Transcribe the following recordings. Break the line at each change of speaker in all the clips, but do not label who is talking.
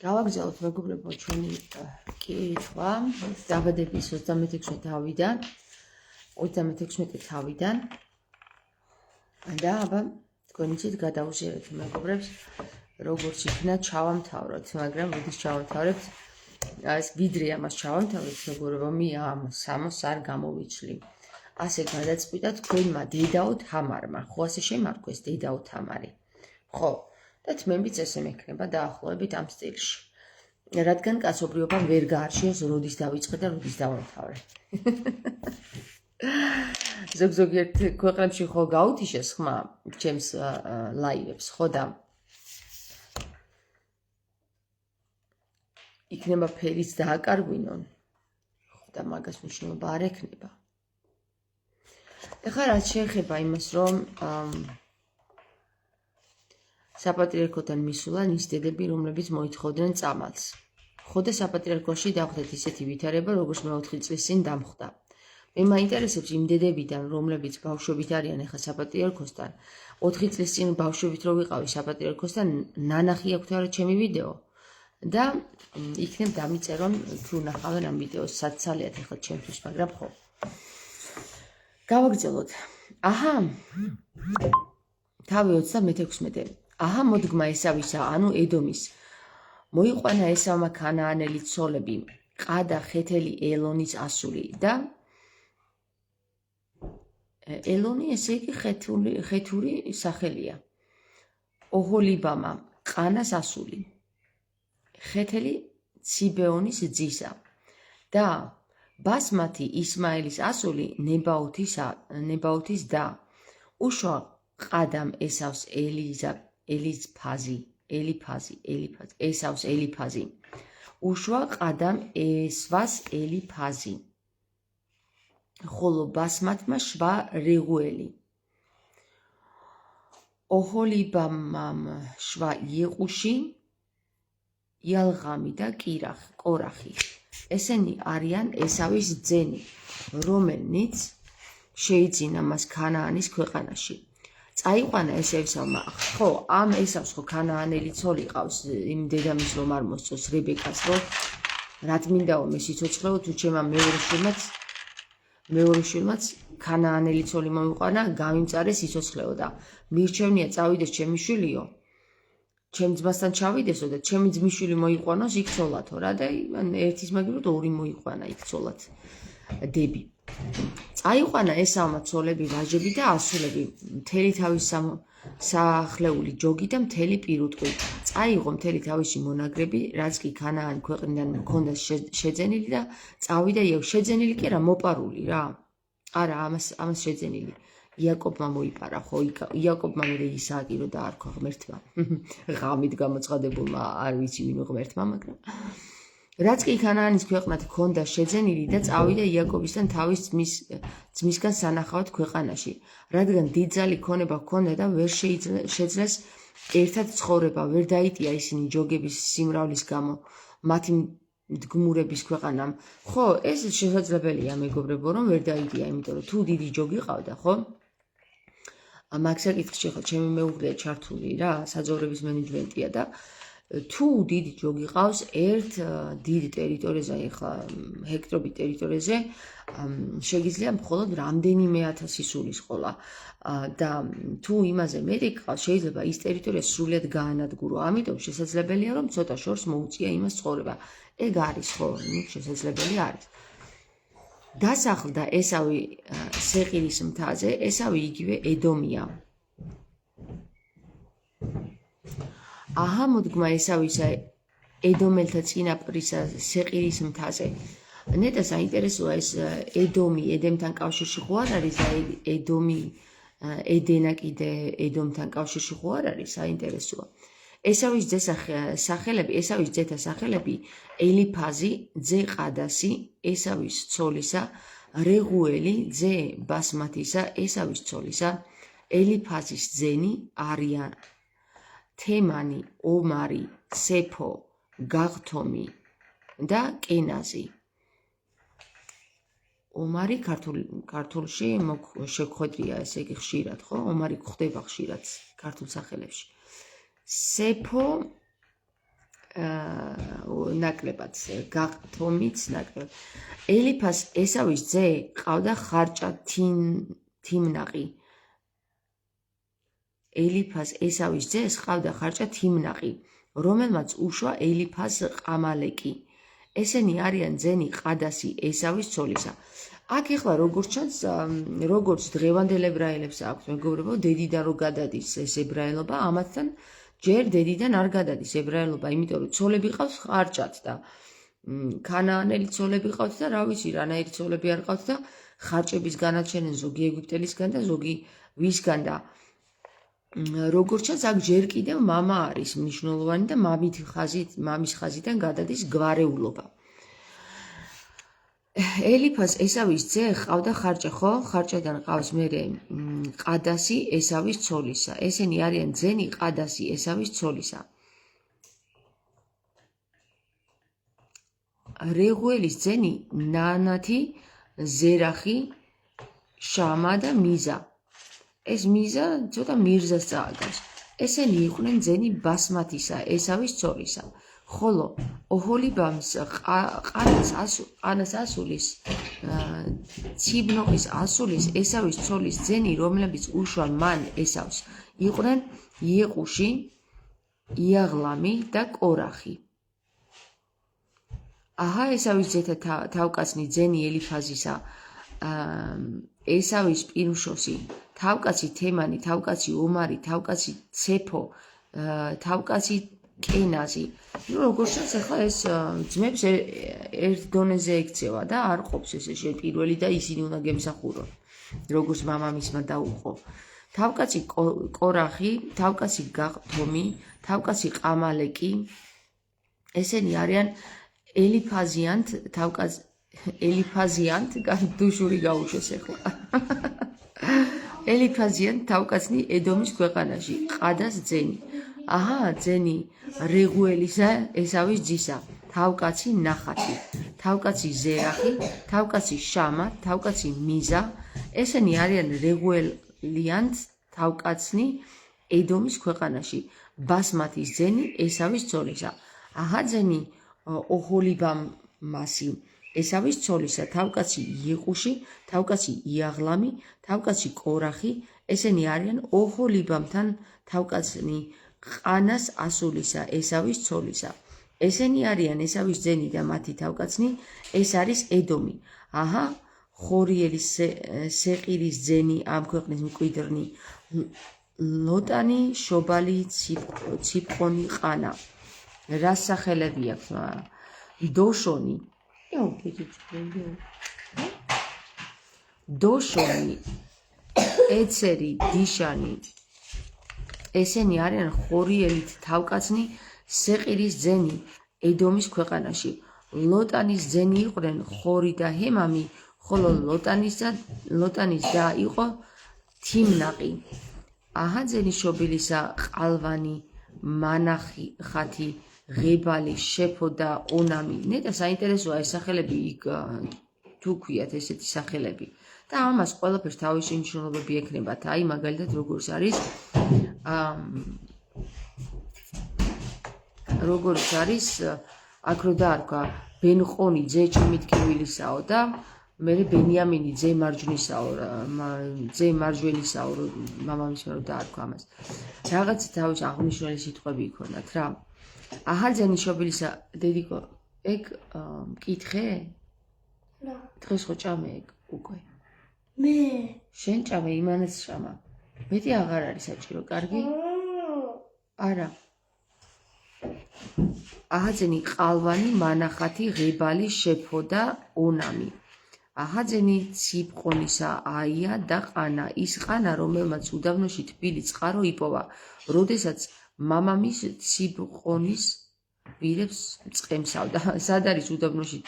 გავაგზავნოთ მეგობრებო ჩვენი კითხვა დაბადების 36 თავიდან 36 თავიდან და აბა თქვენ იცით გადაუზიარეთ მეგობრებს როგორც იქნა ჩავამთავროთ, მაგრამ როდის ჩავამთავრებთ ეს ვიდრე ამას ჩავამთავრებთ მეგობრებო მე ამ სამოს არ გამოვიცვლი. ასე გადაწყვიტა თქვენმა დედაო თამარმა, ხო ასე შემარქვეს დედაო თამარი. ხო და თმებით ესე მექნება დაახლოებით ამ სტილში. რადგან კაცობრიობამ ვერ გაარჩიოს როდის დავიწყე და როდის დავამთავრე. ზოგიერთ ქვეყნებში ხო გაუთიშეს ხმა ჩემს ლაივებს, ხო და იქნება ფერიც დააკარგვინონ, ხო და მაგას მნიშვნელობა არ ექნება. ეხლა რაც შეეხება იმას, რომ საპატრიარქოდან მისულან ის დედები, რომლებიც მოითხოვდნენ წამალს. ხო და საპატრიარქოში დავხდეთ ისეთი ვითარება, როგორც მე-4 წლის წინ დამხდა. მე მაინტერესებს იმ დედებიდან, რომლებიც ბავშვობით არიან ახლა საპატრიარქოსთან, 4 წლის წინ ბავშვებით რო ვიყავი საპატრიარქოსთან, ნანახი აქვთ არა ჩემი ვიდეო და იქნებ დამიწერონ თუ ნახავენ ამ ვიდეოს, საცალიათ ახლა ჩემთვის, მაგრამ ხო. გავაგრძელოთ. აჰა. თავი 36. აჰა მოდგმა ესავისა, ანუ ედომის. მოიყვანა ესავმა ქანაანელი ცოლები, ყადა, ხეთელი, ელონის ასული და ელონი ესე იგი ხეთური სახელია. ოჰოლიბამა, ყანას ასული. ხეთელი ციბეონის ძისა და ბასმათი ისმაელის ასული ნებაოთის და უშვა ყადამ ესავს ესავს ელიფაზი უშვა ყადამ ესვას ელიფაზი ხოლო ბასმათმა შვა რეგუელი ოჰოლიბამამ შვა იეყუში იალღამი და კორახი ესენი არიან ესავის ძენი რომელნიც შეიძინა მას ქანაანის ქვეყანაში წაიყვანა ესევსავმა ხო ამ ესავს ხო ქანაანელი ცოლი ყავს იმ დედამის რომ არ მოსწოს რებეკას რომ რაც მინდაო მე სიცოცხლეო თუ ჩემმა მეორე შვილმაც ქანაანელი ცოლი მოიყვანა გამიმწარე სიცოცხლეო და მირჩევნია წავიდეს ჩემი შვილიო ჩემ ძმასთან ჩავიდესო და ჩემი ძმისშვილი მოიყვანოს იქ ცოლათო რა და ერთის მაგივრად ორი მოიყვანა იქ ცოლად დები წაიყვანა ესავმა ცოლები ვაჟები და ასულები მთელი თავის სახლეული ჯოგი და მთელი პირუტყვი წაიღო მთელი თავისი მონაგრები რაც კი ქანაანი ქვეყნიდან მქონდა შეძენილი და წავიდა შეძენილი კი არა მოპარული რა არა ამას შეძენილი იაკობმა მოიპარა ხო იაკობმა მე ისააკი რო დაარქვა ღმერთმა ღამით გამოცხადებულმა არ ვიცი ვინ ღმერთმა მაგრამ რაც კი ქანაანის ქვეყნად ჰქონდა შეძენილი და წავიდა იაკობისთან თავის ძმისგან სანახავად ქვეყანაში რადგან დიდძალი ქონება ჰქონდა და ვერ შეძლეს ერთად ცხოვრება ვერ დაიტია ისინი ჯოგების სიმრავლის გამო მათი მდგმურების ქვეყანამ ხო ეს შესაძლებელია მეგობრებო რომ ვერ დაიტია იმიტომ რომ თუ დიდი ჯოგი ყავდა ხო მაგ საკითხში ხო ჩემი მეუღლეა ჩართული რა საძოვრების მენეჯმენტია და თუ დიდი ჯოგი ყავს ერთ დიდ ტერიტორიაზე ახლა ჰექტრობით ტერიტორიაზე შეგიძლია მხოლოდ რამდენიმე ათასი სულის ყოლა და თუ იმაზე მეტი ყავს შეიძლება ის ტერიტორია სრულად გაანადგურო ამიტომ შესაძლებელია რომ ცოტა შორს მოუწია იმას ცხოვრება ეგ არის ხო შესაძლებელი არის დასახლდა ესავი სეყირის მთაზე ესავი იგივე ედომია აჰა მოდგმა ესავისა ედომელთა წინაპრისა სეყირის მთაზე ნეტა საინტერესოა ეს ედომი ედემთან კავშირში ხო არ არის და ედომი ედენა კიდე ედომთან კავშირში ხო არ არის საინტერესოა ესავის ძეთა სახელები ელიფაზი ძე ყადასი ესავის ცოლისა რეგუელი ძე ბასმათისა ესავის ცოლისა ელიფაზის ძენი არიან თემანი, ომარი, სეფო, გაღთომი და კენაზი. ომარი ქართულში შეგვხვედრია ესე იგი ხშირად, ხო? ომარი გვხდება ხშირად ქართულ სახელებში. სეფო ნაკლებად გაღთომით ნაკლებად. ელიფას ესავის ძე ყავდა ხარჭა თიმნაყი. ელიფას ესავის ძეს ყავდა ხარჭა თიმნაყი, რომელმაც უშვა ელიფას ყამალეკი. ესენი არიან ძენი ყადასი ესავის ცოლისა. აქ ეხლა როგორც ჩანს, როგორც დღევანდელ ებრაელებს აქვთ მეგობრებო, დედიდან რო გადადის ეს ებრაელობა, ამათთან ჯერ დედიდან არ გადადის ებრაელობა, იმიტომ რომ ცოლები ყავს ხარჭად და ქანაანელი ცოლები ყავთ და რა ვიცი, რანაირი ცოლები არ ყავთ და ხარჭების განაჩენენ ზოგი ეგვიპტელისგან და ზოგი ვისგან და როგორც ჩანს, აქ ჯერ კიდევ მამა არის მნიშვნელოვანი და მამის ხაზიდან გადადის გვარეულობა. ელიფას ესავის ძე ყავდა ხარჭა, ხო? ხარჭადან ყავს მერე ყადასი ესავის ცოლისა. ესენი არიან ძენი ყადასი ესავის ცოლისა. რეღუელის ძენი ნანათი, ზერახი, შამა და მიზა. ეს მიზა ცოტა მირზას წააგავს. ესენი იყვნენ ძენი ბასმათისა, ესავის ცოლისა. ხოლო ოჰოლიბამს ყანას ასულის, ციბნოყის ასულის, ესავის ცოლის ძენი, რომლებიც უშვა მან ესავს, იყვნენ იეყუში, იაღლამი და კორახი. აჰა, ესავის ძეთა თავკაცნი ძენი ელიფაზისა, ესავის პირმშოსი, თავკაცი თემანი, თავკაცი ომარი, თავკაცი ცეფო, თავკაცი კენაზი. როგორც ჩანს, ახლა ეს ძმებს ერთ დონეზე ექცევა და არ ყოფს ესე პირველი და ისინი უნდა გემსახურონ, როგორც მამამისმა დაუყო. თავკაცი კორახი, თავკაცი გაღთომი, თავკაცი ყამალეკი, ესენი არიან ელიფაზიანთ დუშური გაუშვეს ახლა. ელიფაზიანთ თავკაცნი ედომის ქვეყანაში, ყადას ძენი. აჰა, ძენი რეღუელისა ესავის ძისა, თავკაცი ნახათი, თავკაცი ზერახი, თავკაცი შამა, თავკაცი მიზა. ესენი არიან რეღუელიანთ თავკაცნი ედომის ქვეყანაში, ბასმათის ძენი ესავის ცოლისა. აჰა, ძენი ოჰოლიბამასი ესავის ცოლისა, თავკაცი იეყუში, თავკაცი იაღლამი, თავკაცი კორახი. ესენი არიან ოჰოლიბამთან თავკაცნი ყანას ასულისა, ესავის ცოლისა. ესენი არიან ესავის ძენი და მათი თავკაცნი, ეს არის ედომი. აჰა, ხორიელის სეყირის ძენი, ამ ქვეყნის მკვიდრნი, ლოტანი, შობალი, ციპყონი, ყანა. რას სახელები აქვს? დოშონი, ეცერი, დიშანი. ესენი არიან ხორიელით თავკაცნი, სეყირის ძენი, ედომის ქვეყანაში. ლოტანის ძენი იყვნენ ხორი და ჰემამი, ხოლო ლოტანის და იყო თიმნაყი. აჰა, ძენი შობილისა ყალვანი, მანახათი, ღებალი, შეფო და ონამი. ნეტა საინტერესოა ეს სახელები, იქ თუ ქვიათ ესეთი სახელები. და ამას ყველაფერს თავისი მნიშვნელობები ექნებათ. აი, მაგალითად, როგორც არის აქ რო დაარქვა ბენყონი ძე ჩემი ტკივილისაო და მერე ბენიამინი ძე მარჯვენისაო, მამამისმა რო დაარქვა ამას. რაღაც თავის აღნიშნული სიტყვები იქონათ რა. აჰა, ძენი შობილისა, დედიკო, ეგ მკითხე? რა? დღეს ხო ჭამე ეგ უკვე? მე. შენ ჭამე, იმანაც ჭამა. მეტი აღარ არის საჭირო, კარგი? არა. აჰა, ძენი ყალვანი, მანახათი, ღებალი, შეფო და ონამი. აჰა, ძენი ციპყონისა, აია და ყანა, ის ყანა, რომელმაც უდაბნოში თბილი წყარო იპოვა, როდესაც მამამის ციპყონის ვირებს წყემსავდა. სად არის უდაბნოში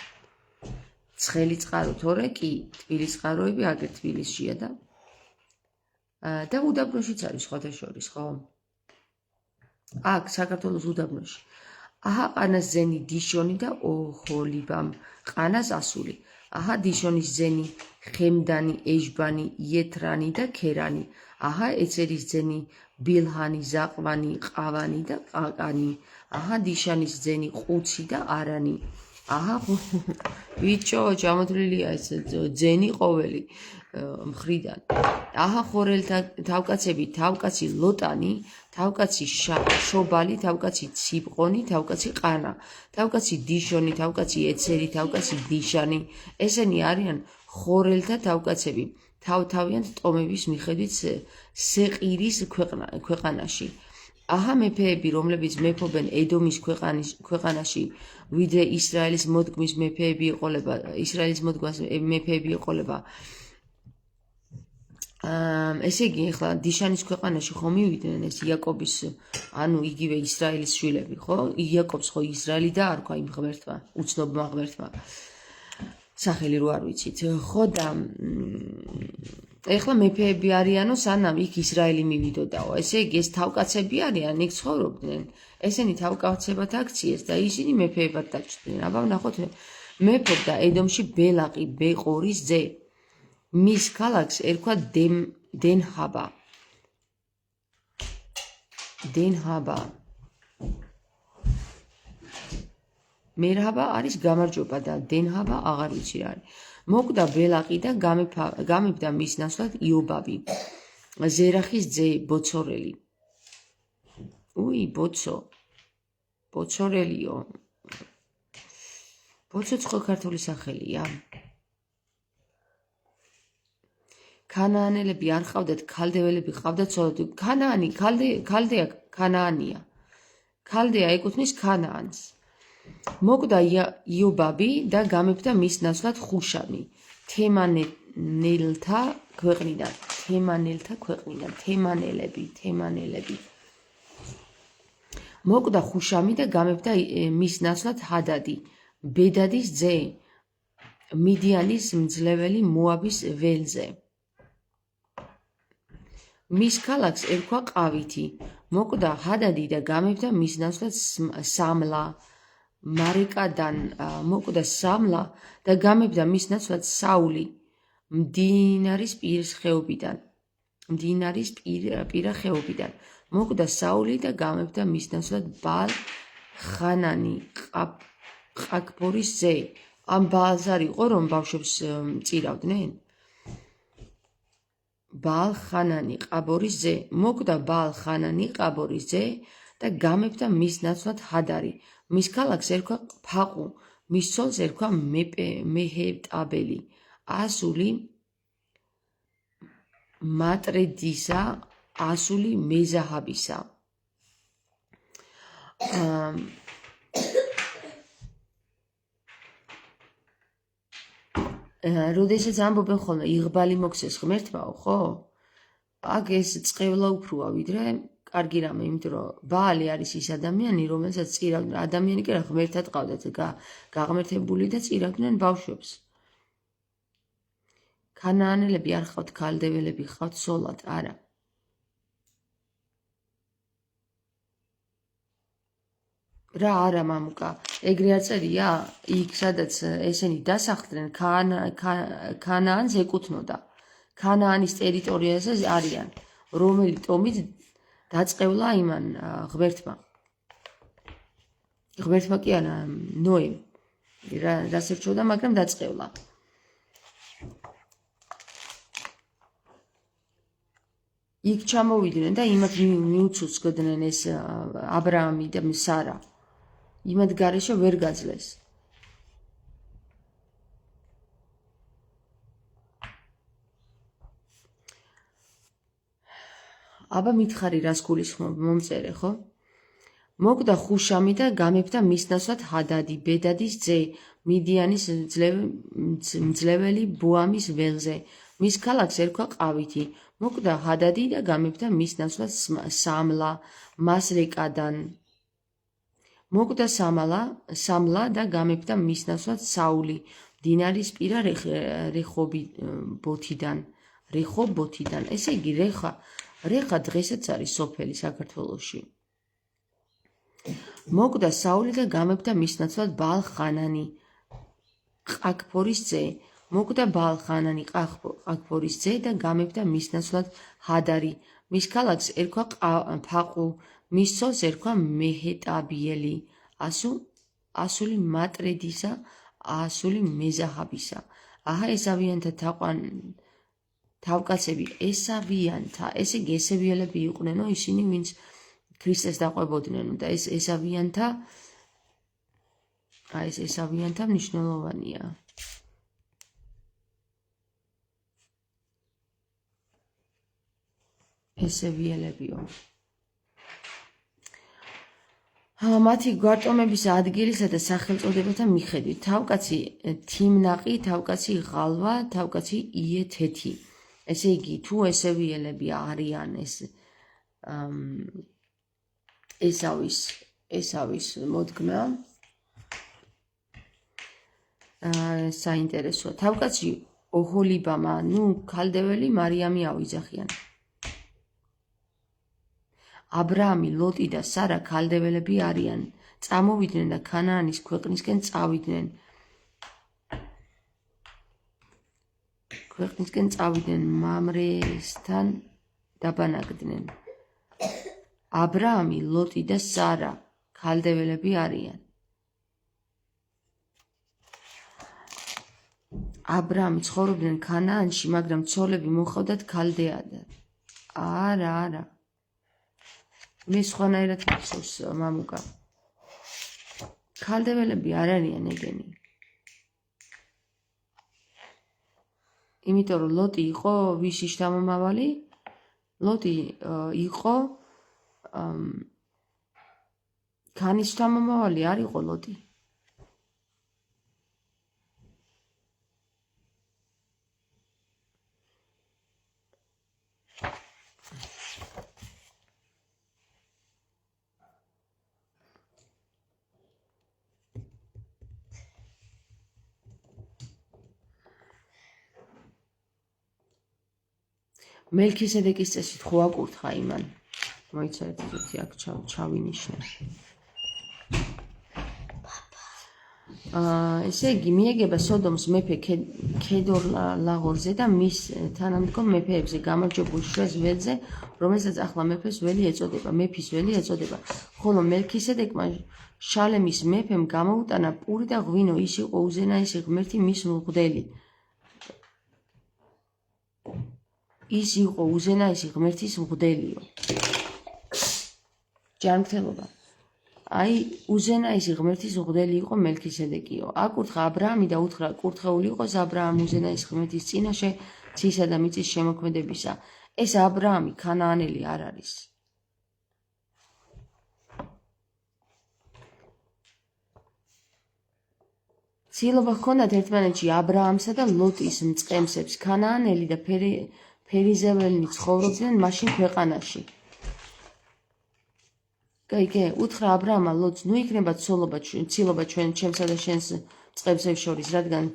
ცხელი წყარო, თორე კი თბილი წყაროები აგერ თბილისშია და უდაბნოშიც არის სხვადასხვა, ხო? აქ საქართველოს უდაბნოში. აჰა, ყანას ძენი დიშონი და ოჰოლიბამ, ყანას ასული. აჰა, დიშონის ძენი ხემდანი, ეჟბანი, იეთრანი და ქერანი. აჰა, ეცერის ძენი ბილჰანი, ზაყვანი, ყავანი და ყაკანი. აჰა, დიშანის ძენი, ყუცი და არანი. აჰა, ბიჭო, ჩამოთვლილია ეს ძენი ყოველი მხრიდან. აჰა, ხორელთა თავკაცები, თავკაცი ლოტანი, თავკაცი შობალი, თავკაცი ციპყონი, თავკაცი ყანა, თავკაცი დიშონი, თავკაცი ეცერი, თავკაცი დიშანი. ესენი არიან ხორელთა თავკაცები, თავთავიანთ ტომების მიხედვით სეყირის ქვეყანაში. აჰა, მეფეები, რომლებიც მეფობენ ედომის ქვეყანაში, ვიდრე ისრაელის მოდგმის მეფეები იყოლება, ისრაელის მოდგმას მეფეები იყოლება. ესე იგი, ეხლა დიშანის ქვეყანაში ხო მივიდნენ ეს იაკობის, ანუ იგივე ისრაელის შვილები, ხო? იაკობს ხო ისრაელი დაარქვა იმ ღმერთმა, უცნობმა ღმერთმა. სახელი რო არ ვიცით. ხო და ეხლა მეფეები არიანო, სანამ იქ ისრაელი მივიდოდაო. ესე იგი, ეს თავკაცები არიან, იქ ცხოვრობდნენ. ესენი თავკაცებად აქციეს და ისინი მეფეებად დაჭდნენ. აბა ვნახოთ, მეფობდა ედომში ბელაყი, ბეყორის ძე. მის ქალაქს ერქვა დენჰაბა. მერჰაბა არის გამარჯობა და დენჰაბა აღარ ვიცი რა არის. მოკვდა ბელაყი და გამეფდა მის ნაცვლად იობაბი, ზერახის ძე, ბოცორელი. ბოცორელიო. ბოცოც ხო ქართული სახელია. ქანაანელები არ ყავდათ, ქალდეველები ყავდათ ცოლად. ქალდეა ქანაანია. ქალდეა ეკუთვნის ქანაანს. მოკვდა იობაბი და გამეფდა მის ნაცვლად ხუშამი, თემანელთა ქვეყნიდან. თემანელები. მოკვდა ხუშამი და გამეფდა მის ნაცვლად ჰადადი, ბედადის ძე, მიდიანის მძლეველი მოაბის ველზე. მის ქალაქს ერქვა ყავითი. მოკვდა ჰადადი და გამეფდა მის ნაცვლად სამლა, მარეკადან. მოკვდა სამლა და გამეფდა მის ნაცვლად საული, მდინარის პირა ხეობიდან. მოკვდა საული და გამეფდა მის ნაცვლად ბაალ ხანანი, ყაკბორის ძე. ამ ბაალს არ იყო რომ ბავშვებს წირავდნენ? ბაალ ხანანი, ყაბორის ძე. მოკვდა ბაალ ხანანი, ყაბორის ძე და გამეფდა მის ნაცვლად ჰადარი. მის ქალაქს ერქვა ფაყუ, მის ცოლს ერქვა მეჰეტაბელი, ასული მატრედისა, ასული მეზაჰაბისა. როდესაც ამბობენ ხოლმე იღბალი მოქცეს ღმერთმაო, ხო? აქ ეს წყევლა უფროა ვიდრე კარგი რამე, იმიტომ რომ ბაალი არის ის ადამიანი, რომელსაც წირავდნენ. ადამიანი კი რა ღმერთად ყავდათ, გაღმერთებული და წირავდნენ ბავშვებს. ქანაანელები არ ყავთ, ქალდეველები ყავთ ცოლად, არა. რა არა მამუკა, ეგრე აწერია, იქ სადაც ესენი დასახლდნენ, ქანაანს ეკუთვნოდა. ქანაანის ტერიტორიაზე არიან, რომელი ტომით დაწყევლა იმან ღმერთმა. ღმერთმა კი არა, ნოემ. რას ერჩოდა, მაგრამ დაწყევლა. იქ ჩამოვიდნენ და იმათ მიუცუცგდნენ ეს აბრაამი და სარა. იმათ გარეშე ვერ გაძლეს. აბა მითხარი რას გულისხმობ მომწერე, ხო? მოკვდა ხუშამი და გამეფდა მის ნაცვლად ჰადადი, ბედადის ძე, მიდიანის მძლეველი ბუამის ველზე. მის ქალაქს ერქვა ყავითი. მოკვდა ჰადადი და გამეფდა მის ნაცვლად სამლა, მასრეკადან. მოკვდა სამლა და გამეფდა მის ნაცვლად საული, მდინარის პირა რეხობოთიდან. ესე იგი, რეხა დღესაც არის სოფელი საქართველოში. მოკვდა საული და გამეფდა მის ნაცვლად ბაალ ხანანი, ყაკბორის ძე. მოკვდა ბაალ ხანანი, ყაკბორის ძე და გამეფდა მის ნაცვლად ჰადარი, მის ქალაქს ერქვა ფაყუ, მის ცოლს ერქვა მეჰეტაბიელი, ასული მატრედისა, ასული მეზაჰაბისა. აჰა ესავიანთა თავკაცები ესავიანთა, ესე იგი ესევიელები იყვნენო, ისინი ვინც ქრისტეს დაყვებოდნენ და ეს ესავიანთა ეს ესავიანთა მნიშვნელოვანია. ესევიელებიო. მათი გვარტომების ადგილისა და სახელწოდებათა მიხედვით თავკაცი თიმნაყი, თავკაცი ღალვა, თავკაცი იეთეთი. ესე იგი თუ ესევიელები არიან ესავის მოდგმა საინტერესოა. თავკაცი ოჰოლიბამა, ქალდეველი მარიამი ავიძახიან. აბრაამი, ლოტი და სარა ქალდეველები არიან. წამოვიდნენ და ქანაანის ქვეყნისკენ წავიდნენ. მამრესთან დაბანაკდნენ. აბრაამი, ლოტი და სარა ქალდეველები არიან. აბრაამი ცხოვრობდნენ ქანაანში, მაგრამ ცოლები მოჰყავდათ ქალდეადან. არა. მე სხვანაირად მახსოვს მამუკა. ქალდეველები არ არიან ეგენი. იმიტომ რომ ლოტი იყო ვისი შთამომავალი? ლოტი იყო ქანის შთამომავალი არ იყო ლოტი. მელქისედეკის წესით ხო აკურთხა იმან. მოიცადეთ ისეთი აქ ჩავინიშნე. ესე იგი მიეგება სოდომს მეფე ქედორლაღორზე და მის თანამდგომ მეფეებზე გამარჯვებულ შვედს ველზე, რომელსაც ახლა მეფის ველი ეწოდება. ხოლო მელქისედეკმა შალემის მეფემ გამოუტანა პური და ღვინო, ის იყო უზენაესი ღმერთი მის მღვდელი. ის იყო უზენაესი ღმერთის მღვდელიო. ჯანმრთელობა. აი, უზენაესი ღმერთის მღვდელი იყო მელქისედეკიო. აკურთხა აბრაამი და უთხრა, კურთხეული იყოს აბრაამ უზენაეს ღმერთის წინაშე ცისა და მიწის შემოქმედებისა. ეს აბრაამი ქანაანელი არ არის. ცდილობა ჰქონდათ ერთმანეთში აბრაამსა და ლოტის მწყემსებს. ქანაანელი და ფერიზეველნი ცხოვრობდნენ მაშინ ქვეყანაში. კაიგე, უთხრა აბრაამმა ლოტს, ნუ იქნება ცილობა ჩემსა და შენს მწყემსებს შორის, რადგან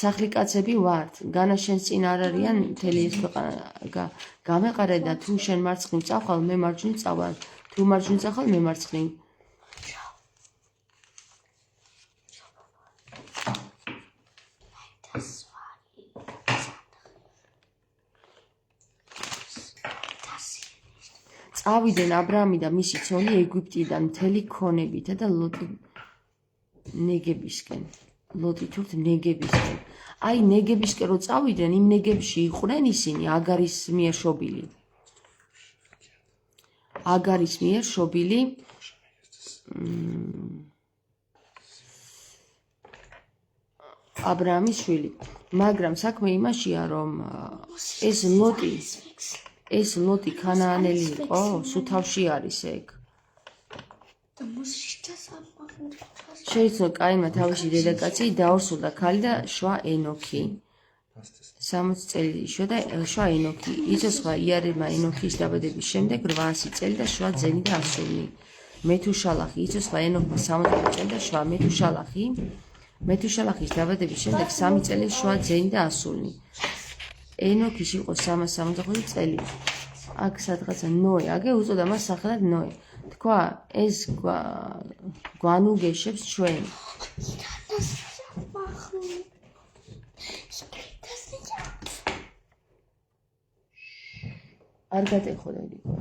სახლიკაცები ვართ. განა შენს წინ არ არიან მთელი ეს ქვეყანა. გამეყარე და თუ შენ მარცხნივ წავხვალ, მე მარჯვნივ წავალ. თუ მარჯვნივ წახვალ, მე მარცხნივ. წავიდნენ აბრაამი და მისი ცოლი ეგვიპტიდან მთელი ქონებითა და ლოტი ნეგებისკენ. აი ნეგებისკენ რო წავიდნენ, იმ ნეგებში იყვნენ ისინი აგარის მიერ შობილი. აბრაამის შვილი. მაგრამ საქმე იმაშია, რომ ეს ლოტი ქანაანელი იყო, სუთავში არის ეგ. შეიცნო კაინმა თავისი დედაკაცი, დაორსულდა ქალი და შვა ენოქი. 60 წელი იშვა და შვა ენოქი. იცოცხლა იარებმა ენოქის დაბადების შემდეგ 800 წელი და შვა ძენი და ასული. მეთუშალახი იცოცხლა ენოქმა 60 წელი და შვა მეთუშალახის დაბადების შემდეგ 3 წელი შვა ძენი და ასული. ენოქის იყო 365 წელი. აქ სადღაცა ნოე, აგე უწოდა მას სახელად ნოე. თქვა, ეს გვანუგეშებს ჩვენ. არ გატეხო დედიკო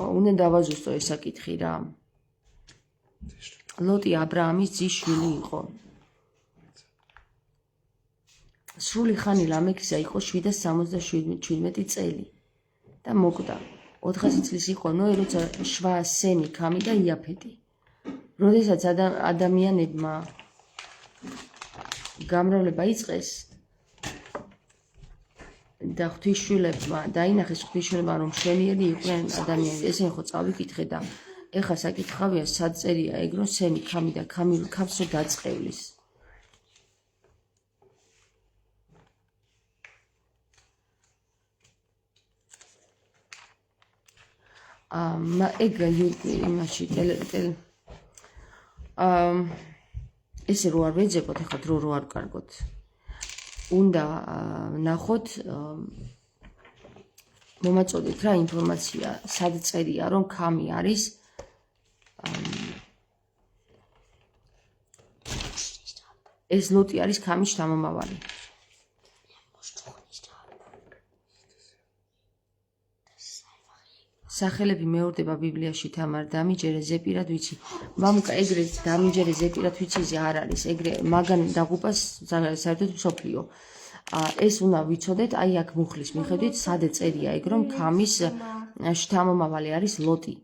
ახლა უნდა დავაზუსტო ეს საკითხი რა ლოტი აბრაამის ძის შვილი იყო სრული ხანი ლამექისა იყო 777 წელი და მოკვდა 400 წლის იყო ნოე როცა შვა სემი ქამი და იაფეტი როდესაც ადამიანებმა გამრავლება იწყეს და ღვთისმშობლებმა დაინახეს ღვთისმშობლებმა რომ მშვენიერი იყვნენ ადამიანები ესენი ხო წავიკითხე და ეხა საკითხავია სად წერია ეგ რომ სემი ქამი და ქამი ქამს რო დაწყევლის ეგ იმაში ესე რო არ ვეძებოთ ეხლა დრო რო არ კარგოთ უნდა ნახოთ მომაწოდეთ რა ინფორმაცია სად წერია რომ ქამი არის ეს ლოტი არის ქამის შთამომავალი სახელები მეორდება ბიბლიაში თამარ დამიჯერე ზეპირად ვიცი მამუკა ეგრე დამიჯერე ზეპირად ვიციზე არ არის ეგრე მაგან დაღუპას საერთოდ მსოფლიო ეს უნდა ვიცოდეთ აი აქ მუხლის მიხედვით სად წერია ეგ რომ ქამის შთამომავალი არის ლოტი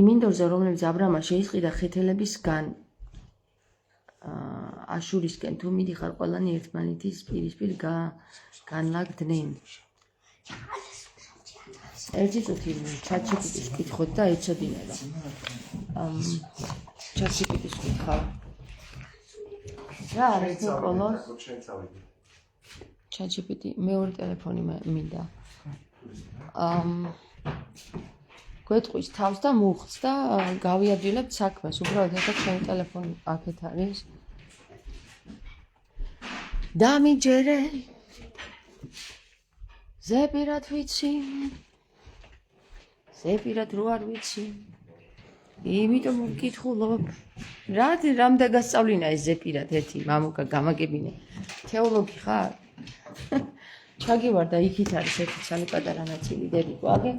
იმინდორზე რომლებიც აბრამმა შეისყიდა ხეთელებისგან აშურისკენ თუ მიდიხარ ყველანი ერთმანეთის პირისპირ განლაგდნენ ერთი წუთი ჩატ-ჯი-პი-ტის ვკითხოთ და ეცოდინება ჩატ-ჯი-პი-ტის ვკითხავ რა არის ნიკოლო ჩატ-ჯი-პი-ტი მეორე ტელეფონი მინდა გვეტყვის თავს და მუხts და გავიადილებთ საქმეს უბრალოდ ეხლა ჩემი ტელეფონი აქეთ არის დამიჯერე ზეპირად ვიცი ზეპირად რო არ ვიცი იმიტომ ვკითხულობ რამ დაგასწავლინა ეს ზეპირად ერთი მამუკა გამაგებინე თეოლოგი ხარ ჩაგივარდა იქით არის ერთი ცალი პატარა ნაწილი დედიკო აგე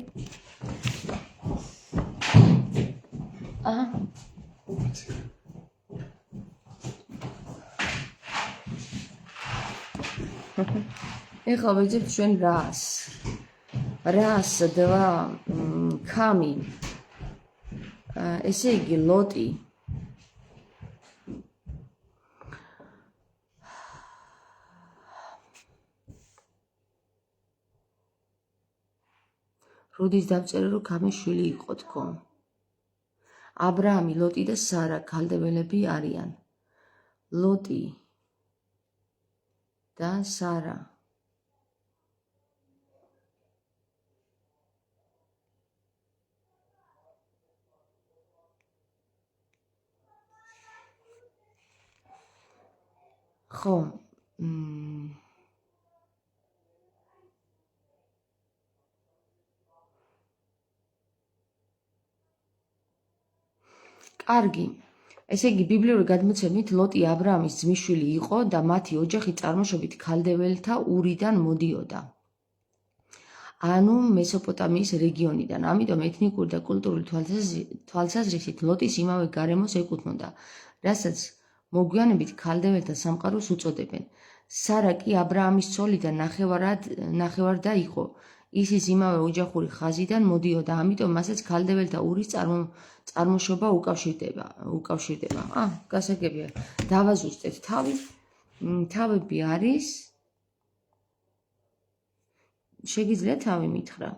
აჰა ეხლა ვეძებთ ჩვენ რას დვა ქამი ესე იგი ლოტი როდის დავწერე რომ ქამის შვილი იყო თქო აბრაამი ლოტი და სარა ქალდეველები არიან ლოტი და სარა ხო კარგი ესე იგი ბიბლიური გადმოცემით ლოტი აბრაამის ძმისშვილი იყო და მათი ოჯახი წარმოშობით ქალდეველთა ურიდან მოდიოდა ანუ მესოპოტამიის რეგიონიდან ამიტომ ეთნიკური და კულტურული თვალსაზრისით ლოტის იმავე გარემოს ეკუთვნოდა რასაც მოგვიანებით ქალდეველთა სამყაროს უწოდებენ სარა კი აბრაამის ცოლი და ნახევარდა იყო ისის იმავე ოჯახური ხაზიდან მოდიოდა ამიტომ მასაც ქალდეველთა ურის წარმოშობა უკავშირდება გასაგებია დავაზუსტეთ თავები არის შეგიძლია თავი მითხრა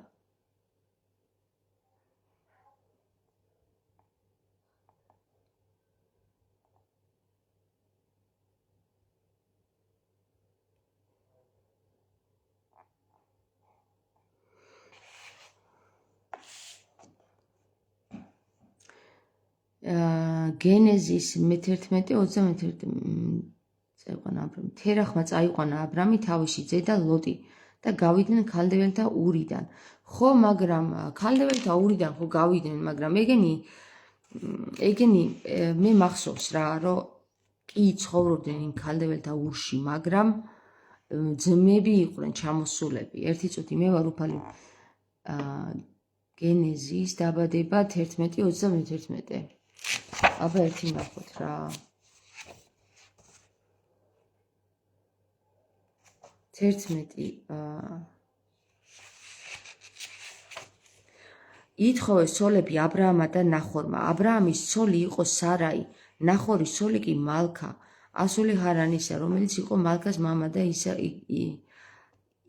გენეზის 11:31 წაიყვანა აბრამი თერახმა წაიყვანა აბრამი თავისი ძე და ლოტი და გავიდნენ ქალდეველთა ურიდან ხო მაგრამ ქალდეველთა ურიდან ხო გავიდნენ მაგრამ ეგენი მე მახსოვს რა რომ კი ცხოვრობდნენ იმ ქალდებელთა ურში, მაგრამ ძმები იყვნენ ჩამოსულები. ერთი წუთი მე ვარ უფალი გენეზის დაბადება 11:31. აბა ერთი ნახოთ რა. 11 ითხოვეს ცოლები აბრაამა და ნახორმა. აბრაამის ცოლი იყო სარაი, ნახორის ცოლი კი მალქა, ასული ჰარანისა, რომელიც იყო მალქას მამა და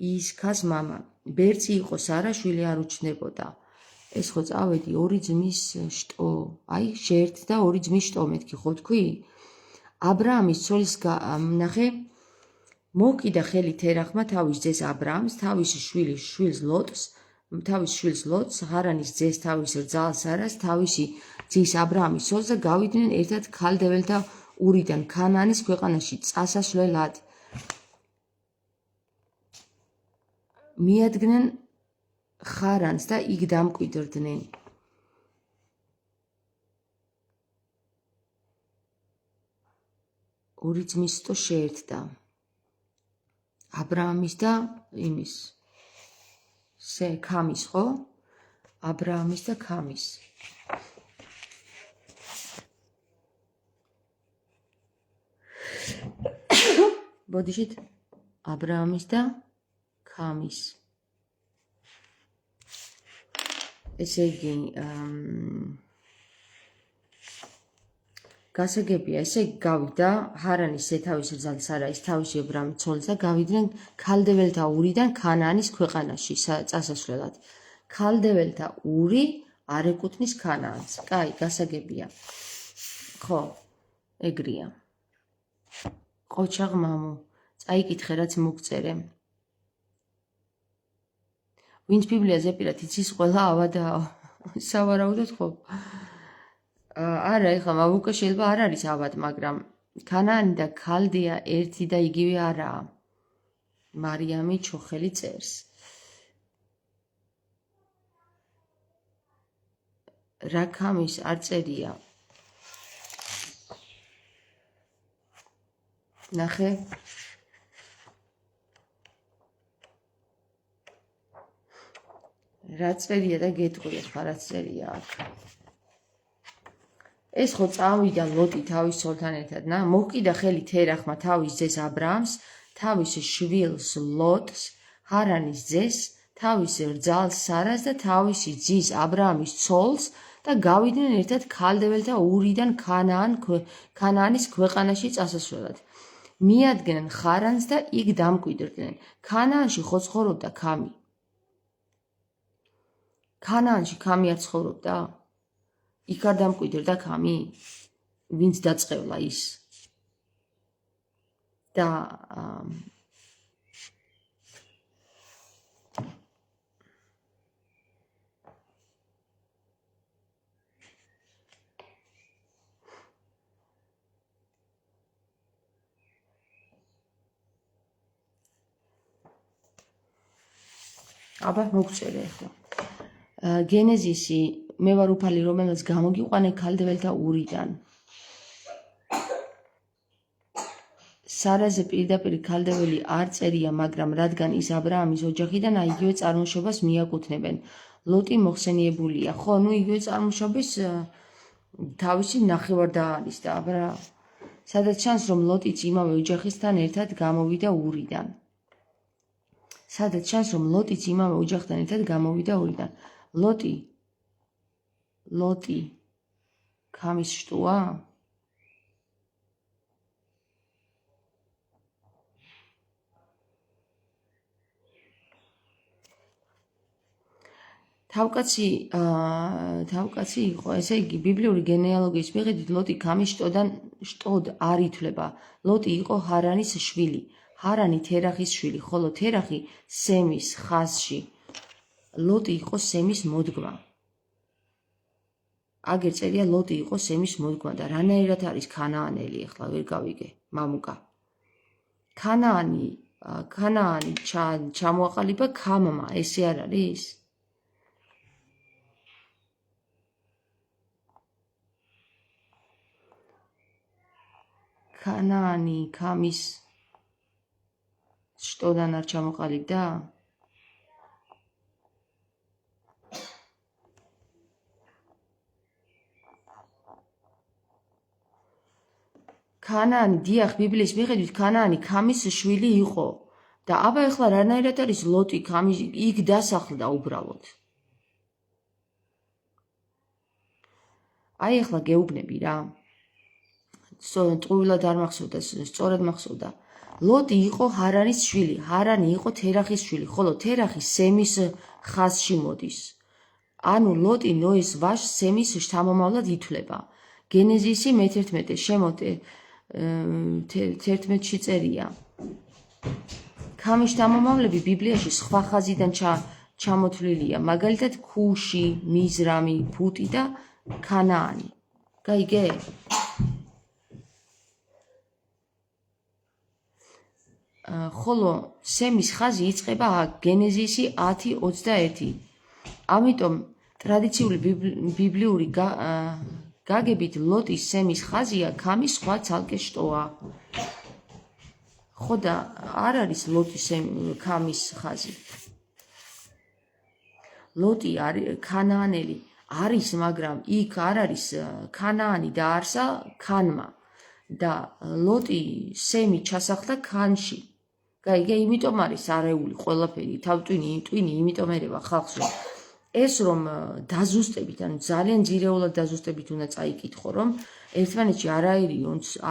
ისქას მამა. ბერცი იყო სარა, შვილი არ უჩნდებოდა. ეს ხო წავედი ორი ძმის შტო, აი შეერთდა და ორი ძმის შტო მეთქი ხო თქვი? აბრაამის ცოლის ნახე, მოკიდა ხელი თერახმა თავის ძეს აბრაამს, თავის შვილს ლოტს, ჰარანის ძეს თავის რძალ სარას, თავისი ძის აბრაამის ცოლს და გავიდნენ ერთად ქალდებელთა ურიდან ქანაანის ქვეყანაში წასასვლელად. მიადგნენ ხარანს და იქ დამკვიდრდნენ. ორი ძმის შტო შეერთდა. აბრაამის და იმის ქამის, ხო? აბრაამის და ქამის. ბოდიშით აბრაამის და ქამის. ესე იგი გასაგებია, ესე გავიდა ჰარანის თავის რძალ სარაის თავისი აბრაამის ცოლის და გავიდნენ ქალდებელთა ურიდან ქანაანის ქვეყანაში წასასვლელად. ქალდებელთა ური არ ეკუთვნის ქანაანს. კაი, გასაგებია. ხო, ეგრეა. ყოჩაღ მამო, წაიკითხე რაც მოგწერე. ვინც ბიბლიაზე პირად იცის, ყველა ავადაა. სავარაუდოდ ხო. არა, ეხლა მამუკა შეიძლება არ არის ავად, მაგრამ ქანაანი და ქალდია ერთი და იგივე არაა. მარიამი ჩოხელი წერს. რა ქამის არ წერია. ნახე. რა წერია და გეტყვია, სხვა რა წერია აქ. ეს ხო წავიდა ლოტი თავის ცოლთან ერთად, მოკიდა ხელი თერახმა თავის ძეს აბრაამს, თავის შვილს ლოტს, ჰარანის ძეს, თავის რძალ სარას და თავისი ძის აბრაამის ცოლს და გავიდნენ ერთად ქალდებელთა ურიდან ქანაანის ქვეყანაში წასასვლელად. მიადგნენ ხარანს და იქ დამკვიდრდნენ. ქანაანში ხო ცხოვრობდა ქამი? ქანაანში ქამი არ ცხოვრობდა? იქ არ დამკვიდრდა ქამი? ვინც დაწყევლა ის? და აბა მოგწერე ახლა. გენეზისი მე ვარ უფალი, რომელსაც გამოგიყვანე ქალდებელთა ურიდან. სარაზე პირდაპირ ქალდეველი არ წერია, მაგრამ რადგან ის აბრაამის ოჯახიდან იგივე წარმოშობას მიაკუთვნებენ. ლოტი მოხსენიებულია. ხო, იგივე წარმოშობის თავისი ნახევარდა არის და სადაც ჩანს, რომ ლოტიც იმავე ოჯახისთან ერთად გამოვიდა ურიდან. ლოტი ქამის შტოა? თავკაცი იყო, ესე იგი ბიბლიური გენეალოგიის მიხედვით ლოტი ქამის შტოდ არ ითვლება. ლოტი იყო ჰარანის შვილი, ჰარანი თერახის შვილი, ხოლო თერახი სემის ხაზში. ლოტი იყო სემის მოდგმა. აგერ წერია ლოტი იყო სემის მოდგმა და რანაირად არის ქანაანელი, ახლა ვერ გავიგე, მამუკა. ქანაანი ჩამოაყალიბა ქამმა, ესე არ არის? ქანაანი ქამის შტოდან არ ჩამოყალიბდა? ქანაანი, დიახ, ბიბლიის მიხედვით ქანაანი ქამის შვილი იყო და აბა ეხლა რანაირად არის ლოტი იქ დასახლდა უბრალოდ. აი ეხლა გეუბნები რა. ტყუილად არ მახსოვდა, სწორად მახსოვდა. ლოტი იყო ჰარანის შვილი, ჰარანი იყო თერახის შვილი, ხოლო თერახი სემის ხაზში მოდის. ანუ ლოტი ნოეს ვაჟ სემის შთამომავლად ითვლება. გენეზისი მე-11 შემოტ 11-ში წერია. ქამის შთამომავლები ბიბლიაში სხვა ხაზიდან ჩამოთვლილია, მაგალითად ქუში, მიზრამი, ფუტი და ქანაანი. გაიგე? ხოლო სემის ხაზი იწყება გენეზისი 10:21. ამიტომ ტრადიციული ბიბლიური გაგებით ლოტის სემის ხაზია ქამის სხვა ცალკე შტოა. ხო და არ არის ლოტის ქამის ხაზი. ლოტი ქანაანელი არის, მაგრამ იქ არ არის ქანაანი დაარსა ქანმა და ლოტი სემი ჩასახდა ქანში. გაიგე, იმიტომ არის არეული ყველაფერი, თავტვინი, იმიტომ ერევა ხალხს რომ ეს რომ დაზუსტებით, ანუ ძალიან ძირეულად დაზუსტებით უნდა წაიკითხო, რომ ერთმანეთში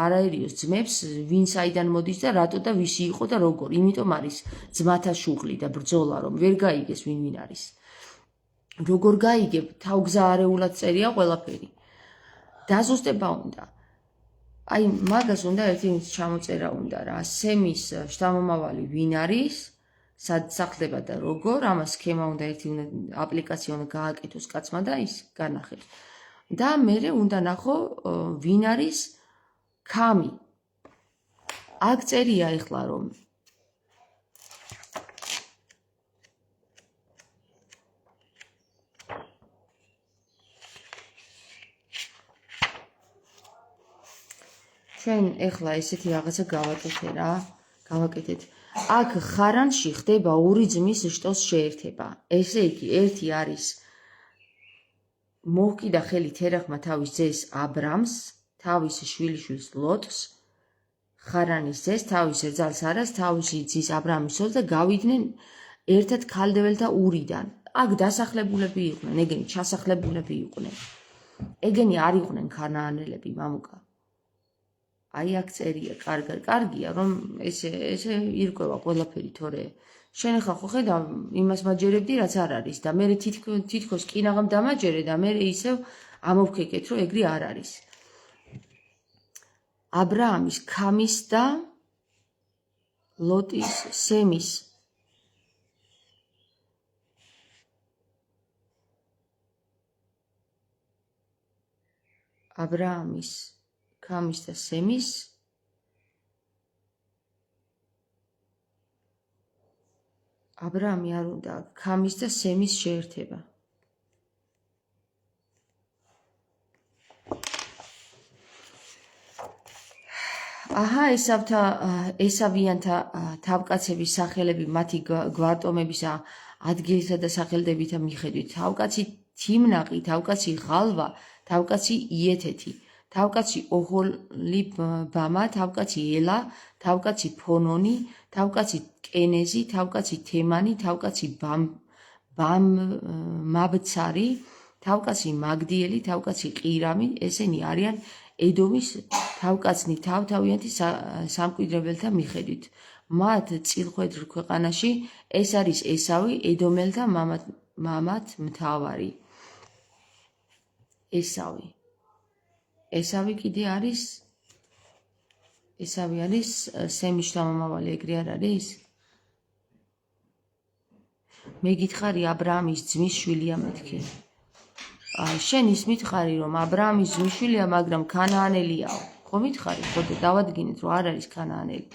არაერიოს ძმებს ვინ საიდან მოდის და რატო და ვისი იყო და როგორ. იმიტომ არის ძმათა შუღლი და ბრძოლა, რომ ვერ გაიგეს ვინ არის. როგორ გაიგებ, თავგზა არეულად წერია ყველაფერი. დაზუსტება უნდა. აი მაგას უნდა ერთი ჩამოწერა უნდა რა. სემის შთამომავალი ვინ არის? სად სახლდება და როგორ, ამას სქემა უნდა ერთი აპლიკაცია უნდა გააკეთოს კაცმა და ის განახებს. და მერე უნდა ნახო ვინ არის ქამი. აქ წერია ეხლა რომ ჩვენ ეხლა ესეთი რაღაცა გავაკეთეთ. აქ ხარანში ხდება ორი ძმის შტოს შეერთება. ესე იგი, ერთი არის მოჰკიდა ხელი თერახმა თავის ძეს აბრამს, თავის შვილიშვილს ლოტს, ხარანის ძეს, თავის რძალ სარას, თავისი ძის აბრამის სოლს და გავიდნენ ერთად ქალდეველთა ურიდან. აქ დასახლებულები იყვნენ, ეგენი ჩასახლებულები იყვნენ. ეგენი არ იყვნენ ქანაანელები, მამუკა. აი აქ წერია, კარგია, რომ ესე ირკვევა ყველაფერი, თორე შენ ახლა ხო ხედავ იმას მაჯერებდი, რაც არ არის და მე თითქოს კინაღამ დამაჯერე და მე ისევ ამოვქეკეთ, რომ ეგრე არ არის. აბრაამის, ქამის და ლოტის, სემის აბრაამის, ქამის და სემის აბრაამი არ უნდა ქამის და სემის შეერთება. აჰა, ესავიანთა თავკაცების სახელები მათი გვარტომების ადგილისა და სახელდებითა მიხედვით. თავკაცი თიმნაყი, თავკაცი ღალვა, თავკაცი იეთეთი, თავკაცი ოჰოლიბამა, თავკაცი ელა, თავკაცი ფონონი, თავკაცი კენეზი, თავკაცი თემანი, თავკაცი ბამაბცარი, თავკაცი მაგდიელი, თავკაცი ყირამი. ესენი არიან ედომის თავკაცნი თავთავიანთი სამკვიდრებელთა მიხედვით. მათ წილხვედრ ქვეყანაში ეს არის ესავი, ედომელთა მამად მთავარი. ესავი კიდე არის, ესავი არის სემის შთამომავალი, ეგრე არ არის? მე გითხარი აბრაამის ძმის შვილია მეთქე. შენ ის მითხარი რომ აბრაამის ძმის შვილია, მაგრამ ქანაანელიაო. ხო მითხარი, ხო და დავადგინეთ რომ არ არის ქანაანელი.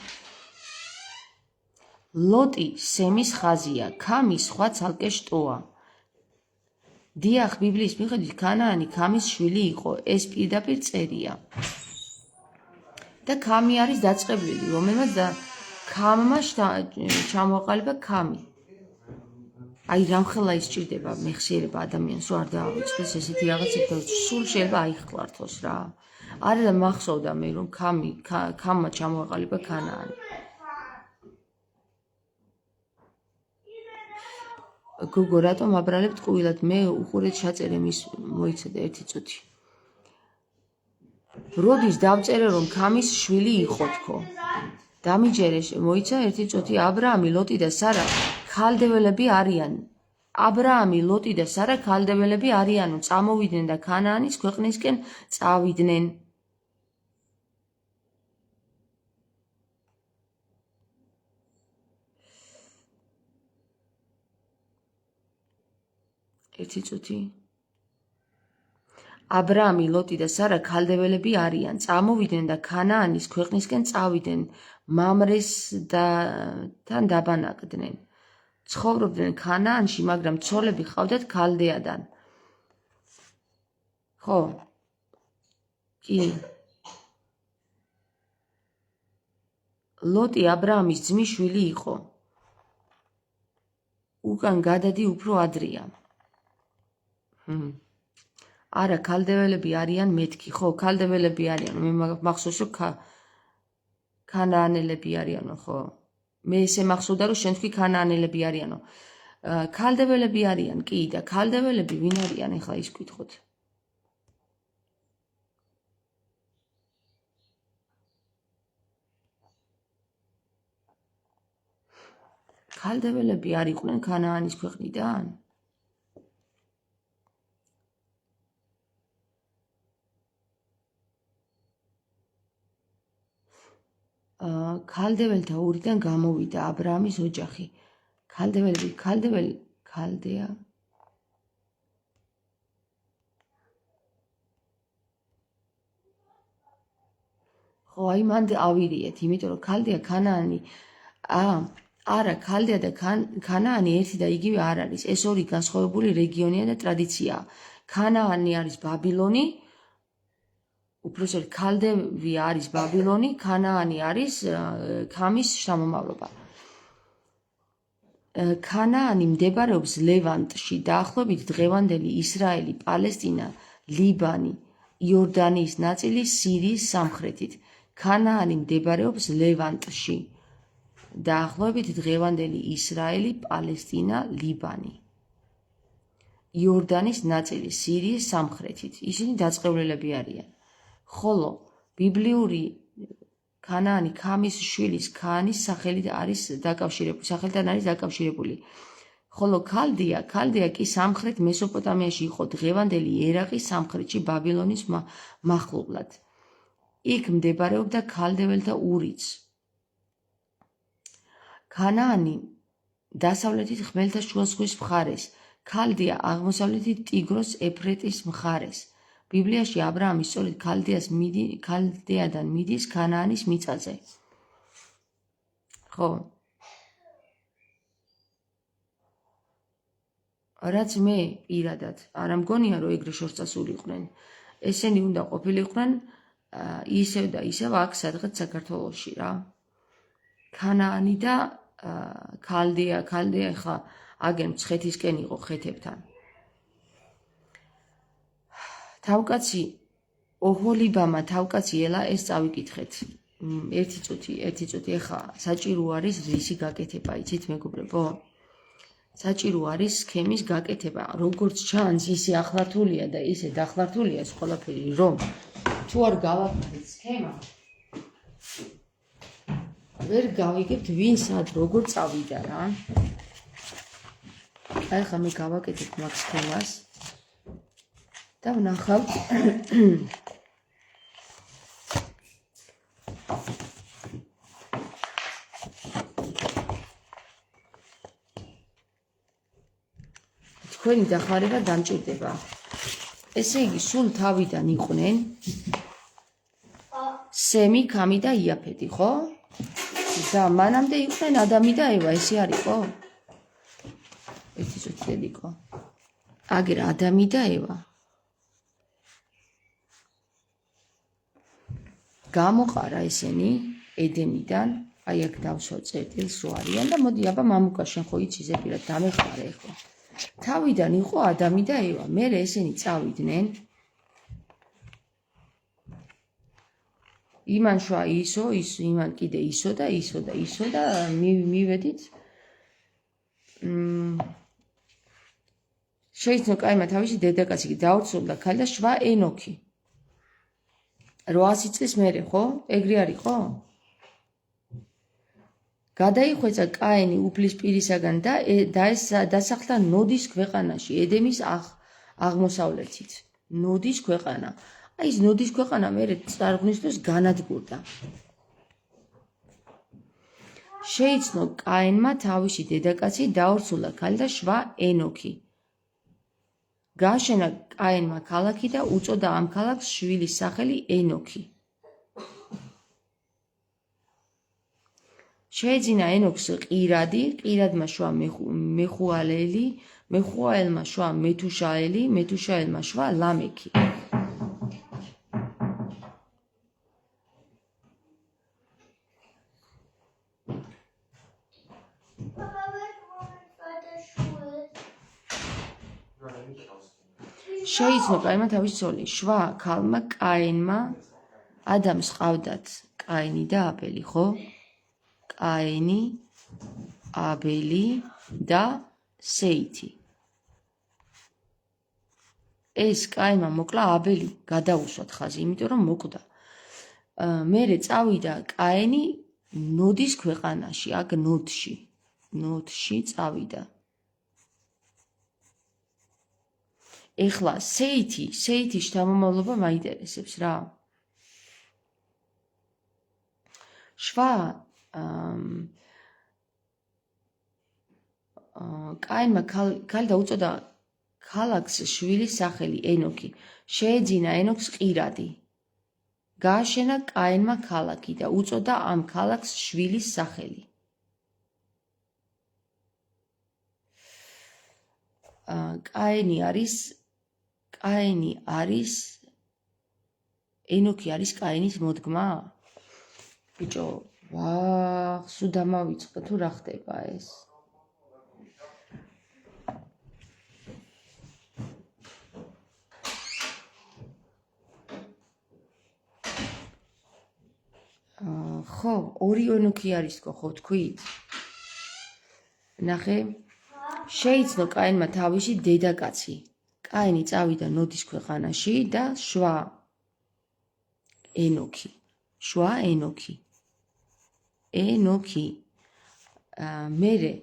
ლოტი სემის ხაზია, ქამი სხვა ცალკე შტოა. დიახ, ბიბლიის მიხედვით ქანაანი ქამის შვილი იყო, ეს პირდაპირ წერია. და ქამი არის დაწყევლილი, რომელმაც ქამმა ჩამოაყალიბა ქამი. აი რამხელა ის ჭირდება მეხსიერება ადამიანს, რომ არ დაავიწყდეს ესეთი რაღაცები, სულ შეიძლება აიხკლართოს რა. არა და მახსოვდა მე რომ ქამმა ჩამოაყალიბა ქანაანი. გოგო, რატომ აბრალებთ ყვილად? მე უყურეთ ჩაწერე მის მოიცადე ერთი წუთი. როდის დავწერე რომ ქამის შვილი იყო თქო. დამიჯერე მოიცა ერთი წუთი. აბრაამი, ლოტი და სარა ქალდეველები არიან. აბრაამი, ლოტი და სარა ქალდეველები არიანო, წამოვიდნენ და ქანაანის ქვეყნისკენ წავიდნენ. ერთი წუთი. აბრაამი, ლოტი და სარა ქალდეველები არიან, წამოვიდნენ და ქანაანის ქვეყნისკენ წავიდნენ, მამრესთან დაბანაკდნენ. ცხოვრობდნენ ქანაანში, მაგრამ ცოლები ჰყავდათ ქალდეადან. ხო? კი. ლოტი აბრაამის ძმის შვილი იყო. უკან გადადი უფრო ადრეა. არა, ქალდეველები არიან მეთქი, ხო, ქალდეველები არიან. მე მახსოვს რომ ქანაანელები არიანო, ხო? მე ესე მახსოვდა რომ შენ თქვი ქანაანელები არიანო. ქალდეველები არიან, კი, და ქალდეველები ვინ არიან, ეხლა ის გკითხოთ. ქალდეველები არ იყვნენ ქანაანის ქვეყნიდან? ქალდეველთა ურიდან გამოვიდა აბრაამის ოჯახი. ქალდეა. ხო, აი მანდ ავირიეთ, იმიტომ რომ ქალდეა ქანაანი, არა, ქალდეა და ქანაანი ერთი და იგივე არ არის. ეს ორი განსხვავებული რეგიონია და ტრადიციაა. ქანაანი არის ბაბილონი, უпроსოდ ქალდევი არის ბაბილონი, ქანაანი არის ქამის შთამომავლობა. ქანაანი მდებარეობს ლევანტში, დაახლოებით დღევანდელი ისრაელი, პალესტინა, ლიბანი, იორდანიის ნაწილი, სირიის სამხრეთით. ქანაანი მდებარეობს ლევანტში, დაახლოებით დღევანდელი ისრაელი, პალესტინა, ლიბანი, იორდანის ნაწილი, სირიის სამხრეთით. ისინი დაწყევლილები არიან. ხოლო ბიბლიური ქანაანი ქამის შვილის ქაანის სახელით არის დაკავშირებული. ხოლო ქალდეა კი სამხრეთ მესოპოტამიაში იყო დღევანდელი ერაყის სამხრეთში ბაბილონის მახლობლად. იქ მდებარეობდა ქალდეველთა ურიც. ქანაანი დასავლეთით ხმელთაშუა ზღვის მხარეს, ქალდეა აღმოსავლეთით ტიგროს ეფრატის მხარეს. ბიბლიაში აბრაამი სწორედ ქალდეადან მიდის ქანაანის მიწაზე. ხო. რაც მე პირადად არ მგონია რომ ეგრე შორწასულიყვნენ. ესენი უნდა ყოფილიყვნენ ისევ და ისევ აქ სადღაც საქართველოში რა. ქანაანი და ქალდეა ხა აგენ მცხეთისკენ იყო ხეთებთან. თავკაცი ოჰოლიბამა თავკაცი ელა ეს წავიკითხეთ. ერთი წუთი, ეხა საჭირო არის რისი გაკეთება, იცით მეგობრებო? საჭირო არის სქემის გაკეთება. როგორც ჩანს, ისე ახლართულია და ისე დახლართულია ეს ყველაფერი, რომ თუ არ გავაკეთეთ სქემა, ვერ გავიგებთ ვინ სად როგორ წავიდა რა. აი ხა მე გავაკეთებ მაგ სქემას და ვნახავთ თქვენი დახმარება დამჭირდება. ესე იგი, სულ თავიდან იყვნენ სემი, ქამი და იაფეთი, ხო? და მანამდე იყვნენ ადამი და ევა, ესე არისო? ერთი წუთი დედიკო. აგერ ადამი და ევა. გამოყარა ესენი ედენიდან, აი აქ დავსვა წერტილს რო არიან და მოდი აბა მამუკა შენ ხო იცი ზეპირად დამეხმარე ხო. თავიდან იყო ადამი და ევა, მერე ესენი წავიდნენ. იმან შვა ისო, იმან კიდე ისო და მივედით. შეიცნო კაინმა თავისი დედაკაცი დაორცულდა ქალი და შვა ენოქი. 800 წლის მერე, ხო? ეგრე არისო? გადაიხვეწა კაინი უფლის პირისაგან და დასახლდა ნოდის ქვეყანაში, ედემის აღმოსავლეთით. ნოდის ქვეყანა. აი ეს ნოდის ქვეყანა მერე წარღვნის დროს განადგურდა. შეიცნო კაინმა თავისი დედაკაცი დაორცულა ქალი და შვა ენოქი. გააშენა კაინმა ქალაქი და უწოდა ამ ქალაქს შვილის სახელი ენოქი. შეეძინა ენოქს ყირადი, ყირადმა შვა მეხუალელი, მეხუაელმა შვა მეთუშაელი, მეთუშაელმა შვა ლამექი. შეიცნო კაინმა თავისი ცოლი, შვა ქალმა კაინმა ადამს ყავდათ კაინი და აბელი, ხო? კაინი, აბელი და სეითი. ეს კაინმა მოკლა აბელი, გადაუსვათ ხაზი, იმიტომ რომ მოკვდა. მერე წავიდა კაინი ნოდის ქვეყანაში, აქ ნოდში წავიდა. ეხლა სეითი შთამომავლობა მაინტერესებს რა. შვა კაინმა ქალი და უწოდა ქალაქს შვილის სახელი ენოქი. შეეძინა ენოქს ყირადი. გააშენა კაინმა ქალაქი და უწოდა ამ ქალაქს შვილის სახელი. ენოქი არის კაინის მოდგმა? ბიჭო, სულ დამავიწყდა თუ რა ხდება ეს? ხო, ორი ენოქი არის ხო თქვით? ნახე, შეიცნო კაინმა თავისი დედაკაცი. კაინი წავიდა ნოდის ქვეყანაში და შვა ენოქი. მერე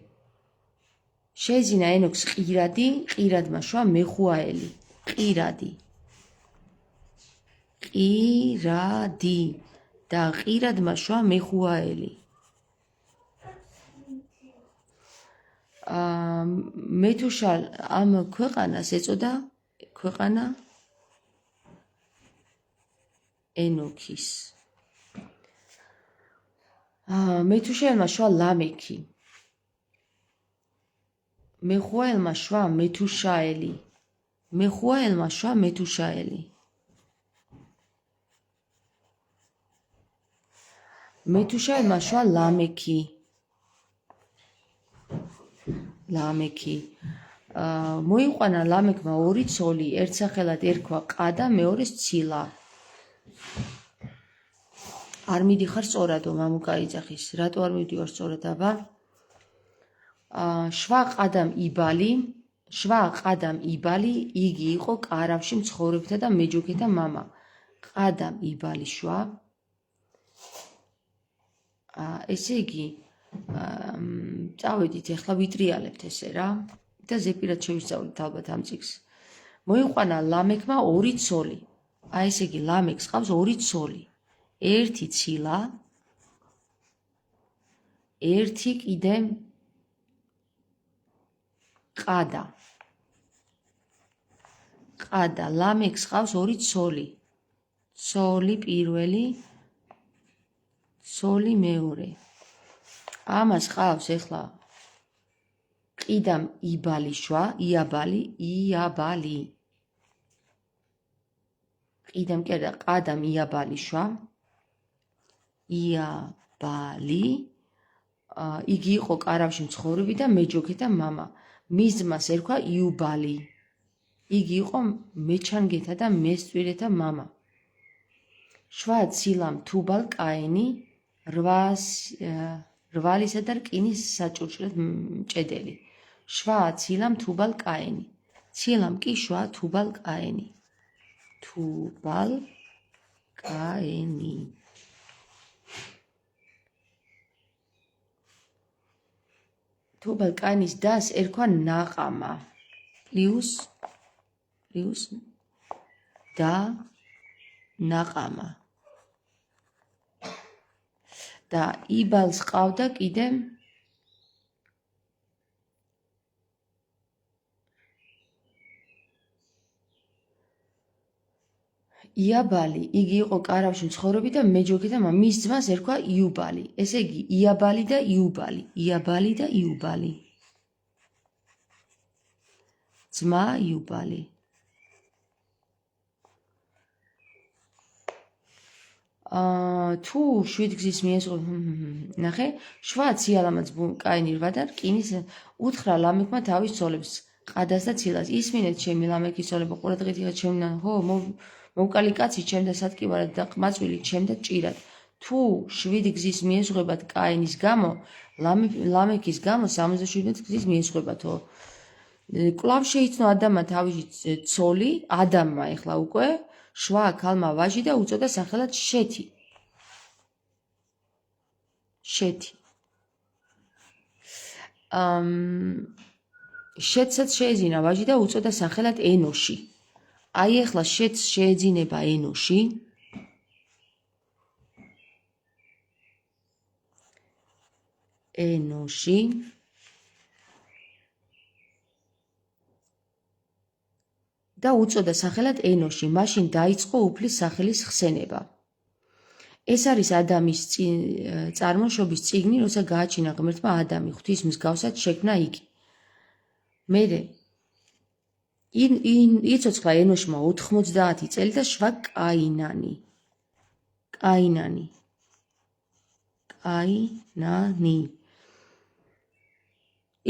შეეძინა ენოქს ყირადი, ყირადმა შვა მეხუაელი. ყირადი და ყირადმა შვა მეხუაელი. მეთუშალ ამ ქვეყანას ეწოდა ქვეყანა ენოქის. მეთუშაელმა შვა ლამექი. მეხუაელმა შვა მეთუშაელი. მეთუშაელმა შვა ლამექი. მოიყვანა ლამექმა ორი ცოლი, ერთ სახელად ერქვა ყა და მეორეს ცილა. არ მიდიხარ სწორადო, მამუკა იძახის. რატო არ მივდივარ სწორად, აბა? შვა ყადამ იბალი, იგი იყო კარავში მცხოვრებთა და მეჯოქეთა მამა. ყადამ იბალი შვა. ესე იგი, წავედით, ეხლა ვიტრიალებთ ესე რა და ზეპირად შევისწავლეთ ალბათ ამ წიგს. მოიყვანა ლამექმა ორი ცოლი. აი ესე იგი, ლამექს ყავს ორი ცოლი. ერთი ცილა, ერთი კიდე ყადა. ლამექს ყავს ორი ცოლი. ცოლი პირველი, ცოლი მეორე. ამას ყავს ეხლა ყიდამ იბალი შვა, იაბალი. ყიდამ კი არა, ყადამ იაბალი შვა. იაბალი იგი იყო კარავში მცხოვრები და მეჯოქეთა მამა. მის ძმას ერქვა იუბალი. იგი იყო მეჩანგეთა და მესწვირეთა მამა. შვა ცილამ თუბალ კაენი რვალისა და რკინის საჭურჭლად მჭედელი. შვა ცილამ თუბალ კაენი. ცილამ კი შვა თუბალ კაენი. თუბალ კაენი. თუბალ კაენის დას ერქვა ნაყამა. პლიუს და ნაყამა. და იბალს ყავდა კიდე იაბალი, იგი იყო კარავში მცხოვრები და მეჯოქეთა მამა. მის ძმას ერქვა იუბალი. ესე იგი იაბალი და იუბალი. იაბალი და იუბალი. ძმა იუბალი. თუ 7 გზის მიესწრო ნახე, შვა ციალამაც კაენი რვა და რკინის უთხრა ლამეკმა თავის ცოლებს, ყადას და ცილას. ისმინეთ ჩემი ლამეკის ცოლებო, ყურადღებით იღეთ ჩემი ხო, მოვკალი კაცი ჩემ და სათკივარად და ყმაწვილი ჩემ და ჭირად. თუ 7 გზის მიესწრებათ კაენის გამო, ლამეკის გამო 77 გზის მიესწრებათო. კვლავ შეიცნო ადამმა თავისი ცოლი, ადამმა ეხლა უკვე შვა ქალმა ვაჟი და უწოდა სახელად შეთი. შეთი. შეთსაც შეეძინა ვაჟი და უწოდა სახელად ენოში. აი ეხლა შეთს შეეძინება ენოში. ენოში. და უწოდა სახელად ენოში, მაშინ დაიწყო უფლის სახელის ხსენება. ეს არის ადამის წარმოშობის წიგნი, როცა გააჩინა ღმერთმა ადამი, ღვთის მსგავსად შექმნა იგი. მერე იცოცხლა ენოშმა 90 წელი და შვა კაინანი. კაინანი.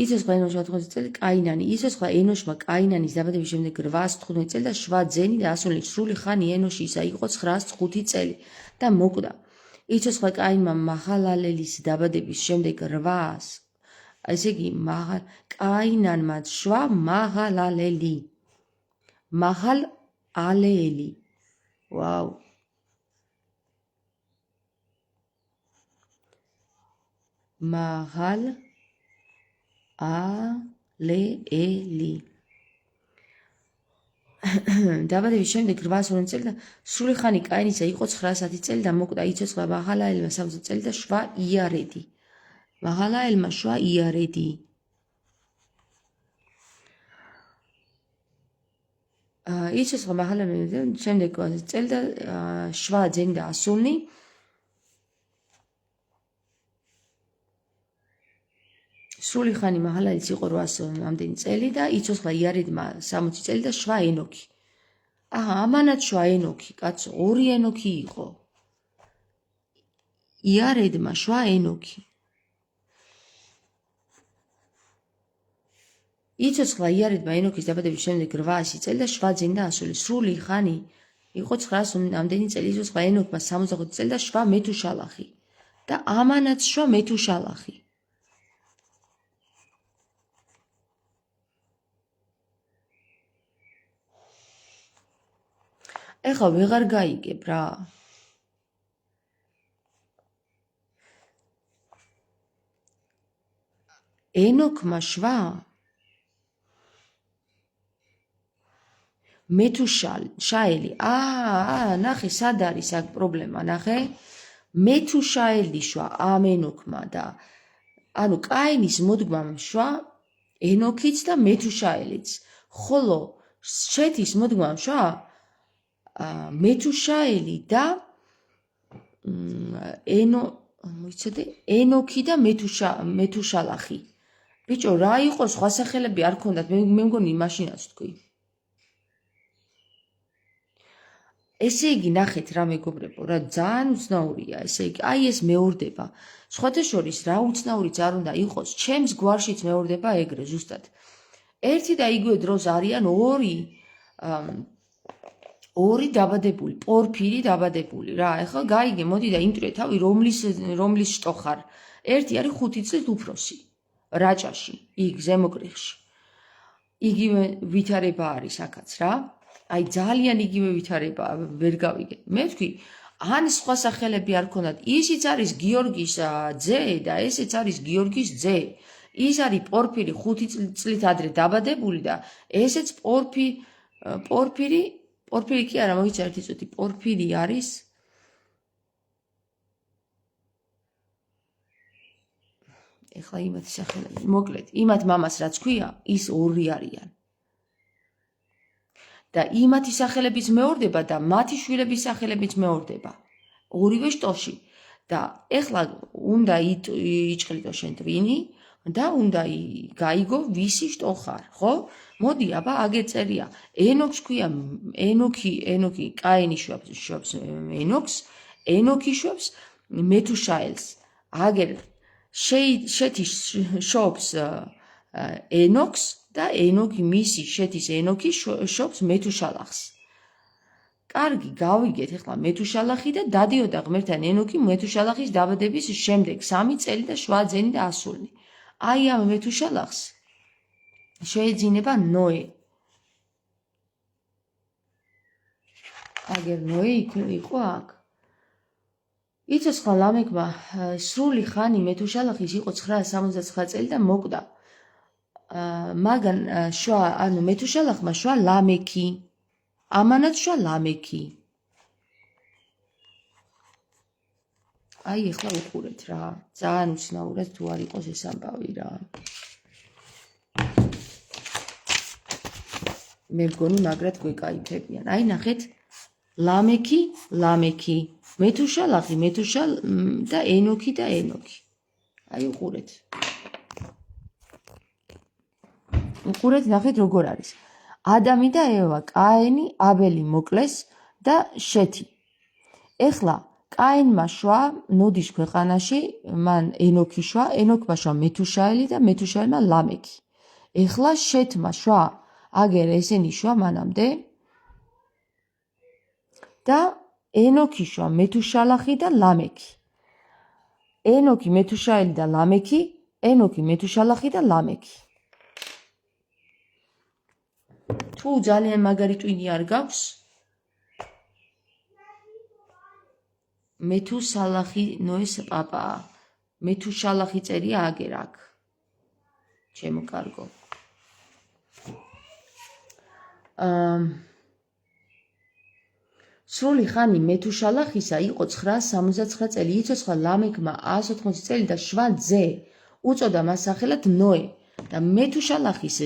იცოცხლა ენოშმა 90 წელი კაინანი. იცოცხლა ენოშმა კაინანის დაბადების შემდეგ 815 წელი და შვა ძენი და ასული სრული ხანი ენოში ისა იყო 905 წელი და მოკვდა. იცოცხლა კაინმა მაჰალალელის დაბადების შემდეგ 800, ესე იგი კაინანმა შვა მაჰალალელი. მაჰალალელი. ვაუ. მაჰალალელი. დაბადების შემდეგ 820 წელი და სრული ხანი კაინისა იყო 910 წელი და მოკვდა. იცოცხლა მაჰალაელმა 60 წელი და შვა იარედი. მაჰალაელმა შვა იარედი. იცოცხლა მაჰალაელმა შემდეგ 20 წელი და შვა ძენი და ასული. სრული ხანი მაჰალაელის იყო 800 ამდენი წელი და იცოცხლა იარედმა 60 წელი და შვა ენოქი. ამანაც შვა ენოქი, კაცო, 2 ენოქი იყო. იარედმა შვა ენოქი. იცოცხლა იარედმა ენოქის დაბადების შემდეგ 800 წელი და შვა ძენი და ასული. სრული ხანი იყო 900 ამდენი წელი. იცოცხლა ენოქმა 65 წელი და შვა მეთუშალახი. და ამანაც შვა მეთუშალახი. ეხლა ვეღარ გაიგებ რა. ენოქმა შვა მეთუშაელი. ნახე, სად არის აქ პრობლემა, ნახე. მეთუშაელი შვა ამ ენოქმა და ანუ კაინის მოდგმამ შვა ენოქიც და მეთუშაელიც. ხოლო შეთის მოდგმამ შვა მეთუშაელი და ენოქი და მეთუშალახი. ბიჭო, რა იყო სხვა სახელები არ ქონდათ, მე მგონი მაშინაც თქვი. ესე იგი ნახეთ რა მეგობრებო, რა ძალიან უცნაურია, ესე იგი, აი ეს მეორდება. სხვათა შორის რა უცნაურიც არ უნდა იყოს, ჩემს გვარშიც მეორდება ეგრე ზუსტად. ერთი და იგივე დროს არიან ორი დაბადებული, პორფირი დაბადებული რა. ეხლა გაიგე, მოდი და იმტრე თავი, რომლის შტო ხარ. ერთი არის 5 წლით უფროსი, რაჭაში, იქ ზემოკრიხში. იგივე ვითარება არის აქაც რა. აი ძალიან იგივე ვითარება ვერ გავიგე. მე ვთქვი, ან სხვა სახელები არ ქონდათ, ისიც არის გიორგის ძე და ესეც არის გიორგის ძე. ის არის პორფირი 5 წლით ადრე დაბადებული და ესეც პორფირი კი არა, მოიცა ერთი წუთი, პორფირი არის ეხლა იმათი სახელები, მოკლედ, იმათ მამას რაც ქვია, ის ორი არიან. და იმათი სახელების მეორდება და მათი შვილების სახელებიც მეორდება. ორივე შტოში. და ეხლა უნდა იჭყლიტო შენ ტვინი და უნდა გაიგო ვისი შტო ხარ, ხო? მოდი, აბა აგეწერია. ენოქს ქვია ენოქი კაინი შვებს ენოქს, ენოქი შვებს მეთუშაელს. აგერ შეეთი შობს ენოქს და ენოქი მისი შეეთის ენოქი შობს მეთუშალახს. კარგი, გავიგეთ ეხლა მეთუშალახი და დადიოდა ღმერთთან ენოქი მეთუშალახის დაბადების შემდეგ 3 წელი და 7 ძენი და ასული. აი ამ მეთუშალახს შეეძინება ნოე. აგერ ნოე იყო აქ. იცოცხლა ლამეკმა სრული ხანი მეთუშალახის იყო 969 წელი და მოკვდა. მაგან შვა, ანუ მეთუშალახმა შვა ლამექი. ამანაც შვა ლამექი. აი ეხლა უყურეთ რა. ძალიან უცნაურად თუ არ იყოს ეს ამბავი რა. მე მგონი მაგრად გვეკაიფებიან. აი ნახეთ, ლამექი, მეთუშალახი და ენოქი და ენოქი. აი უყურეთ. უყურეთ, ნახეთ როგორ არის. ადამი და ევა, კაინი, აბელი მოკლეს და შეთი. ეხლა კაინმა შვა ნოდის ქვეყანაში, მან ენოქი შვა, ენოქმა შვა მეთუშაელი და მეთუშაელმა ლამექი. ეხლა შეთმა შვა, აგერ ესენი შვა მანამდე და ენოქი შვა მეთუშალახი და ლამექი. ენოქი მეთუშაელი და ლამექი, ენოქი მეთუშალახი და ლამექი. თუ ძალიან მაგარი ტვინი არ გაქვს, მეთუსალახი ნოეს პაპაა. მეთუშალახი წერია აგერ აქ. ჩემო კარგო. სრული ხანი მეთუშალახისა იყო 969 წელი. იცოცხლა ლამექმა 180 წელი და 7 ძე. უწოდა მას სახელად ნოე და მეთუშალახის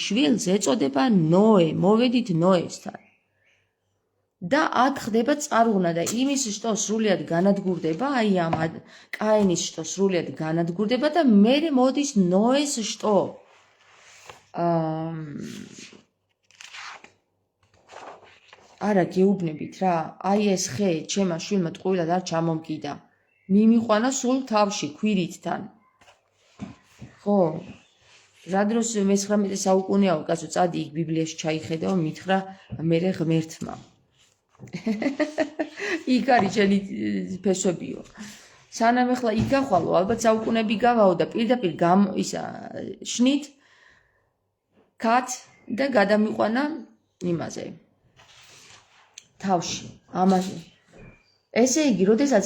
შვილს ეწოდება ნოე. მოვედით ნოესთან. და აქ ხდება წარღვნა და იმის შტო სრულიად განადგურდება, აი ამ კაინის შტო სრულიად განადგურდება და მერე მოდის ნოეს შტო. არა გეუბნებით რა, აი ეს ხე ჩემმა შვილმა ტყუილად არ ჩამომკიდა. მიმიყვანა სულ თავში ქვირითთან. ხო, რა დროს მე-19 საუკუნეაო კაცო, წადი იქ ბიბლიაში ჩაიხედაო, მითხრა მერე ღმერთმა. იქ არის შენი ფესვებიო. სანამ ეხლა იქ გახვალო, ალბათ საუკუნები გავაო და პირდაპირ შნით კაც და გადამიყვანა იმაზე. თავში, ამაზე. ესე იგი, როდესაც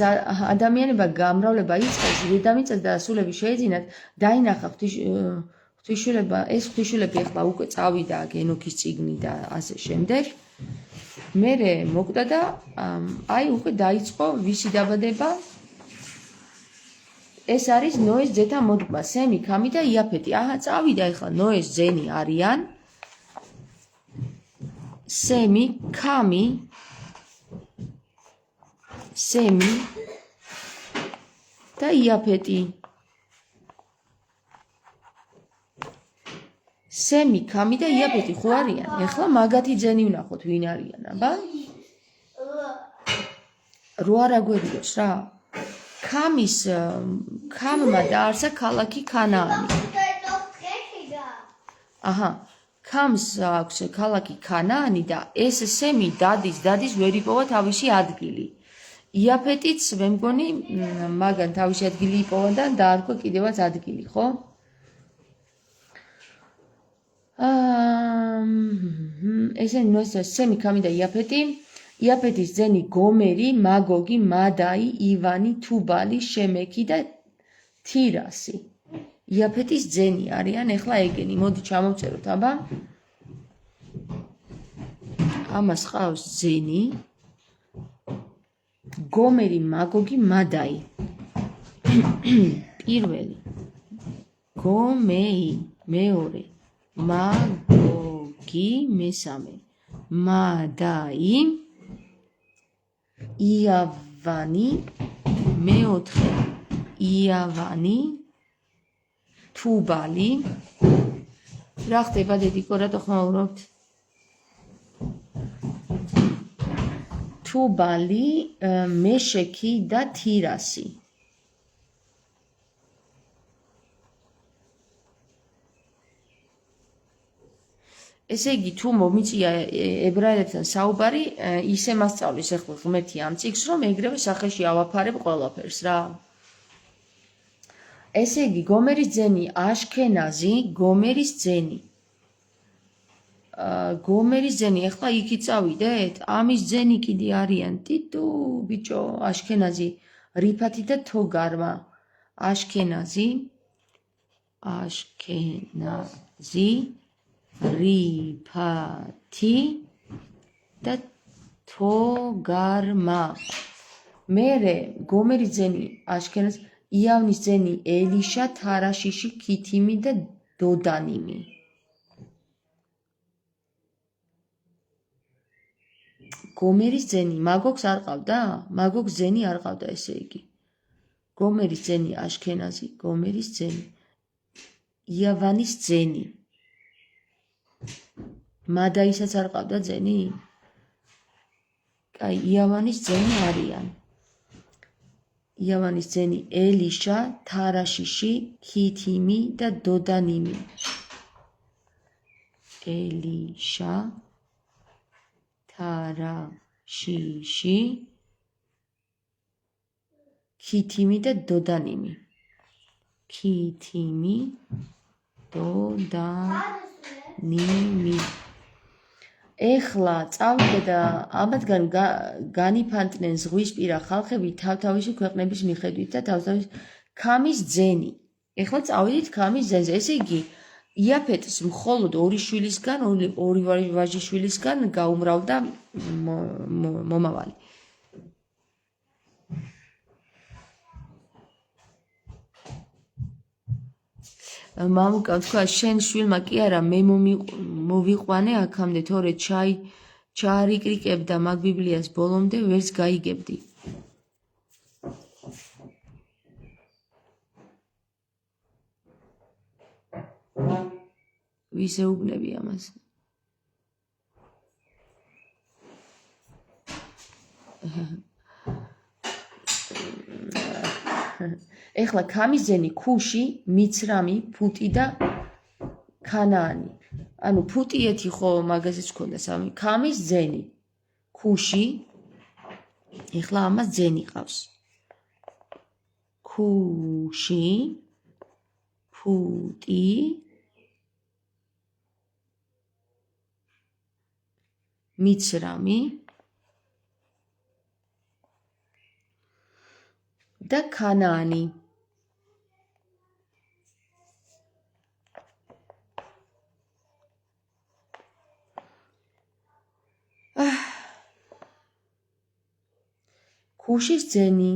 ადამიანება გამრავლება იწყეს, დედამიწას და ასულები შეეძინათ, დაინახა ღვთისმშობლება, ეს ღვთისმშობლები ეხლა უკვე წავიდა ენოქის წიგნი და ასე შემდეგ. მერე მოკვდა და აი უკვე დაიწყო ვისი დაბადება. ეს არის ნოეს ძეთა მოდგმა, სემი, ქამი და იაფეთი. აჰა, წავიდა ეხლა ნოეს ძენი არიან. სემი, ქამი, და იაფეთი. სემი, ქამი და იაფეთი ხო არიან? ეხლა მაგათი ძენი ვნახოთ ვინ არიან, აბა? რო არ აგვერიოს რა. ქამმა დაარსა ქალაქი ქანაანი. აჰა, ქამს აქვს ქალაქი ქანაანი და ეს სემი დადის ვერ იპოვა თავისი ადგილი. იაფეტიც მე მგონი მაგან თავისი ადგილი იპოვა და დაარქვა კიდევაც ადგილი, ხო? ესენი ნოეს სემი, ქამი და იაფეტი. იაფეთის ძენი გომერი, მაგოგი, მადაი, ივანი, თუბალი, შემექი და თირასი. იაფეთის ძენი არიან ეხლა ეგენი. მოდი ჩამოვწეროთ, აბა. ამას ყავს ძენი. გომერი, მაგოგი, მადაი. პირველი. გომეი, მეორე. მაგოგი, მესამე. მადაი. იავანი, მეოთხე. იავანი. თუბალი. რა ხდება დედიკო, რატო ხმაურობთ? თუბალი, მეშექი და თირასი. ესე იგი, თუ მომიწია ებრაელებთან საუბარი, ისე მასწავლის ახლა ღმერთი ამ წიგნს, რომ ეგრევე სახეში ავაფარებ ყველაფერს რა. ესე იგი, გომერის ძენი აშქენაზი, გომერის ძენი. გომერის ძენი, ეხლა იქით წავიდეთ? ამის ძენი კიდე არიან ტიტუ, ბიჭო, აშქენაზი, რიფათი და თოგარმა. აშქენაზი, რიფათი და თოგარმა. მერე გომერის ძენი აშქენაზი, იავნის ძენი ელიშა, თარაშიში, ქითიმი და დოდანიმი. გომერის ძენი მაგოგს არ ყავდა? მაგოგს ძენი არ ყავდა, ესე იგი. გომერის ძენი აშქენაზი, გომერის ძენი. იავანის ძენი. მადაისაც არ ყავდა ძენი? კაი, იავანის ძენი არიან. იავანის ძენი ელიშა, თარაშიში, ქითიმი და დოდანიმი. ელიშა, თარაშიში, ქითიმი და დოდანიმი. ქითიმი, დოდანიმი. ეხლა წავიდე და ამათგან განიფანტნენ ზღვისპირა ხალხები თავთავისი ქვეყნების მიხედვით და თავთავის ქამის ძენი. ეხლა წავიდით ქამის ძენზე. ესე იგი, იაფეტს მხოლოდ ორი შვილისგან, ორი ვაჟიშვილისგან გაუმრავდა მომავალი. მამუკამ თქვა, შენ შვილმა კი არა, მე მოვიყვანე აქამდე, თორე ჩაარიკრიკებდა მაგ ბიბლიას ბოლომდე ვერც გაიგებდი. ვის ეუბნები ამას? ეხლა ქამის ძენი ქუში, მიცრამი, ფუტი და ქანაანი. ანუ ფუტიეთი ხო მაგაზეც ქონდა სამი. ქამის ძენი ქუში, ეხლა ამას ძენი ყავს. ქუში, ფუტი, მიცრამი და ქანაანი. ქუშის ძენი.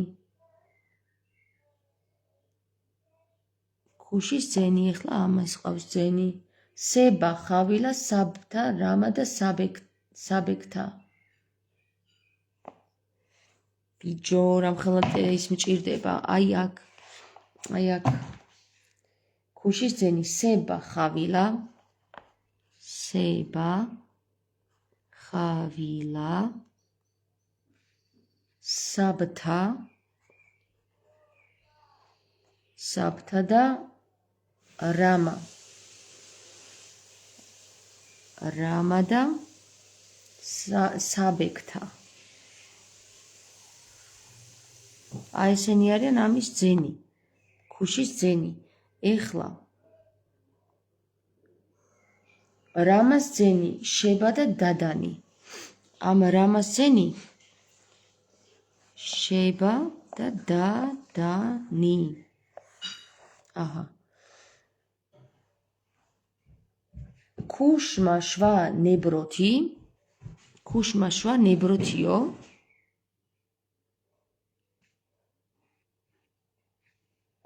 ქუშის ძენი, ეხლა ამას ყავს ძენი. სება, ხავილა, საბთა, რამა და საბექთა. ბიჭო, რამხელად ის მჭირდება? აი აქ. ქუშის ძენი სება, ხავილა, სება, ხავილა, საბთა და რამა. რამა და საბექთა. აი ესენი არიან ამის ძენი, ქუშის ძენი. ეხლა რამას ძენი შება და დადანი. ამ რამას ძენი შება და დადანი. აჰა. ქუშმა შვა ნებროთი. ქუშმა შვა ნებროთიო.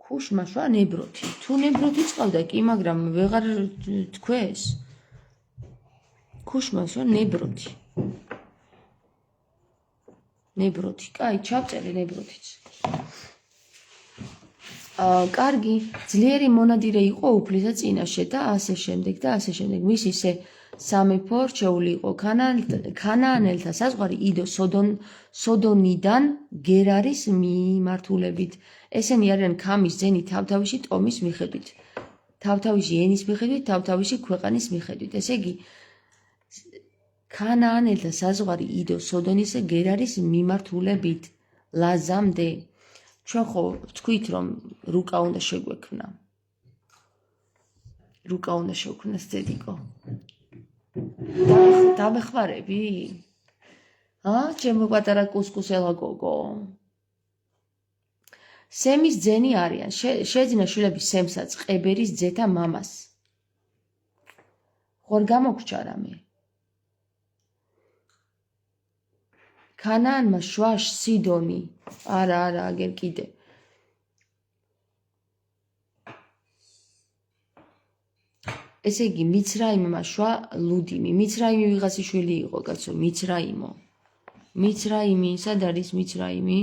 ქუშმა შვა ნებროთი. თუ ნებროთი წავდა კი, მაგრამ ვეღარ თქვეს. ქუშმა შვა ნებროთი. ნებროთი. კაი, ჩავწერე ნებროთიც. კარგი, ძლიერი მონადირე იყო უფლისა წინაშე და ასე შემდეგ და ასე შემდეგ. მის ისე სამეფო რჩეული იყო ქანაანელთა საზღვარი იდო სოდონიდან გერარის მიმართულებით. ესენი არიან ქამის ძენი თავთავისი ტომის მიხედვით, თავთავისი ენის მიხედვით, თავთავისი ქვეყანის მიხედვით. ესე იგი, ქანაანელთა საზღვარი იდო სოდონისა გერარის მიმართულებით ლაზამდე. ჩვენ ხო ვთქვით, რომ რუკა უნდა შეგვექმნა. რუკა უნდა შეგვექმნას ძედიკო. დამეხმარები? ჩემო პატარა კუსკუსელა გოგო. სემის ძენი არიან. შეეძინა შვილები სემსაც, ყებერის ძეთა მამას. ხორ გამოგრჩა რამე. ქანაანმა შვა სიდონი. არა, აგერ კიდე. ესე იგი, მიცრაიმმა შვა ლუდიმი. მიცრაიმი ვიღაცი შვილი იყო, კაცო, მიცრაიმო. მიცრაიმი, სად არის მიცრაიმი?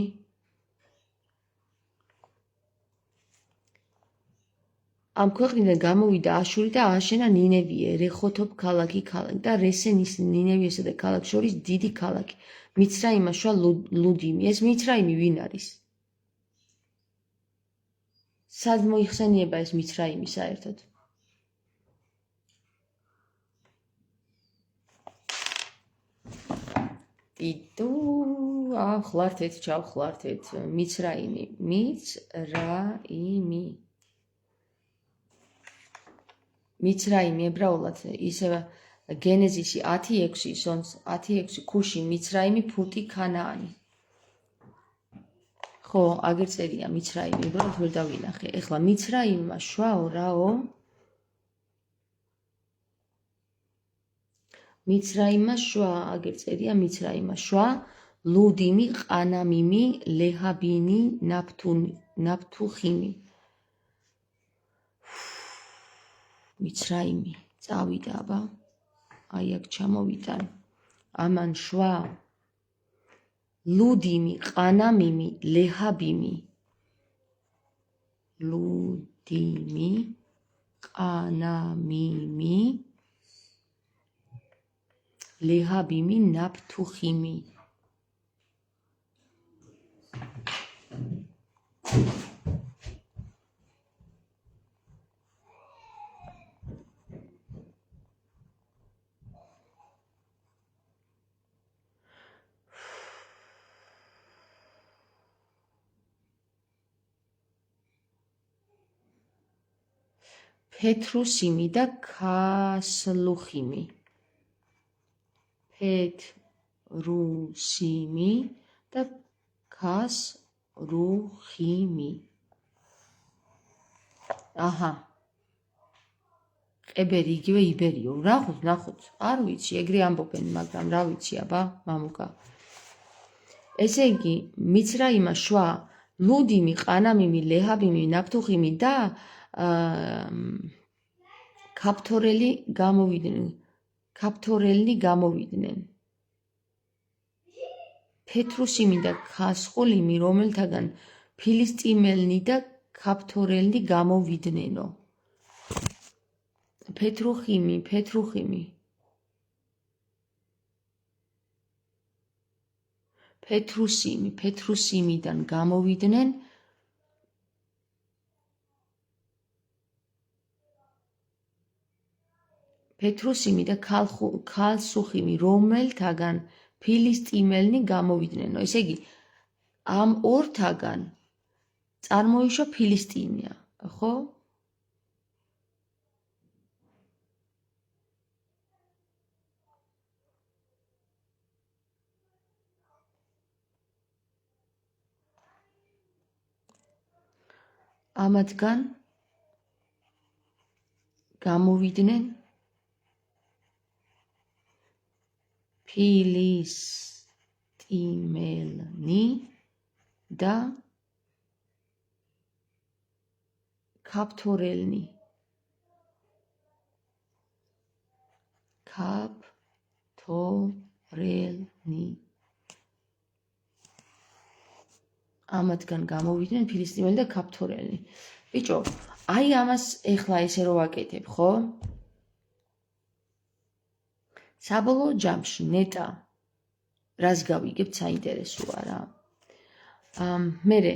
ამ ქვეყნიდან გამოვიდა აშური და ააშენა ნინევიე, რეხოთოფ ქალაქი და რესენის ნინევიესა და ქალაქ შორის დიდი ქალაქი. მიცრაიმმა შვა ლუდიმი. ეს მიცრაიმი ვინ არის? სად მოიხსენიება ეს მიცრაიმი საერთოდ? იტუ, ხლართეთ, ჩავხლართეთ. მიცრაიმი. მიცრაიმი. მიცრაიმი ებრაულად ისევ გენეზისი 10:6 სონს 10:6 ქუში მიცრაიმი ფუტი ქანაანი. ხო, აგერ წერია მიცრაიმი, უბრალოდ ვერ დავინახე. ეხლა მიცრაიმმა შვაო რაო? მიცრაიმმა შვა, აგერ წერია მიცრაიმმა შვა ლუდიმი, ყანამიმი, ლეჰაბინი, ნაფთუხიმი. მიცრაიმი წავიდა აბა. აი აქ ჩამოვიდან. ამან შვა ლუდიმი, ყანამიმი, ლეჰაბიმი. ლუდიმი, ყანამიმი, ლეჰაბიმი, ნაფთუხიმი. ფეთრუსიმი და ქასლუხიმი. ფეთრუსიმი და ქასლუხიმი. აჰა. ყებერი იგივე იბერიო. ნახოთ. არ ვიცი, ეგრე ამბობენ, მაგრამ რა ვიცი, აბა, მამუკა. ესე იგი, მიცრაიმმა შვა ლუდიმი, ყანამიმი, ლეჰაბიმი, ნაფთუხიმი და ქაფთორელი გამოვიდნენ. ფეთრუსიმი და ქასხულიმი, რომელთაგან ფილისტიმელნი და ქაფთორელნი გამოვიდნენო. ფეთრუხიმი. Petrusimi-დან გამოვიდნენ Petrusimi და ქალსუხიმი, რომელთაგან ფილისტიმელნი გამოვიდნენ. ესე იგი, ამ ორთაგან წარმოიშვა ფილისტიმია, ხო? ამათგან გამოვიდნენ ფილისტიმელნი და ქაფთორელნი. ამათგან გამოვიდნენ ფილისტიმელი და ქაფთორელნი. ბიჭო, აი ამას ეხლა ესე რო ვაკეთებ, ხო? საბოლოო ჯამში ნეტა რას გავიგებთ საინტერესოა რა. მერე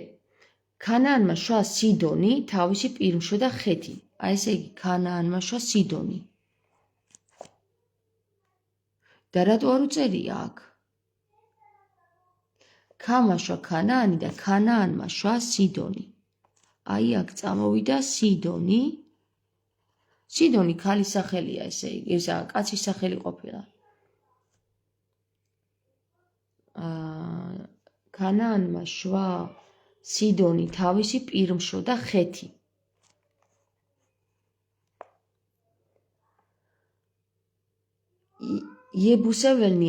ქანაანმა შვა სიდონი, თავისი პირმშო და ხეთი. აი ესე იგი, ქანაანმა შვა სიდონი. და რატო არ უწერია აქ? ქამა შვა ქანაანი და ქანაანმა შვა სიდონი. აი აქ წამოვიდა სიდონი. სიდონი ქალის სახელია, ესე იგი, ესა კაცის სახელი ყოფილა. ქანაანმა შვა სიდონი, თავისი პირმშო და ხეთი. იებუსეველნი,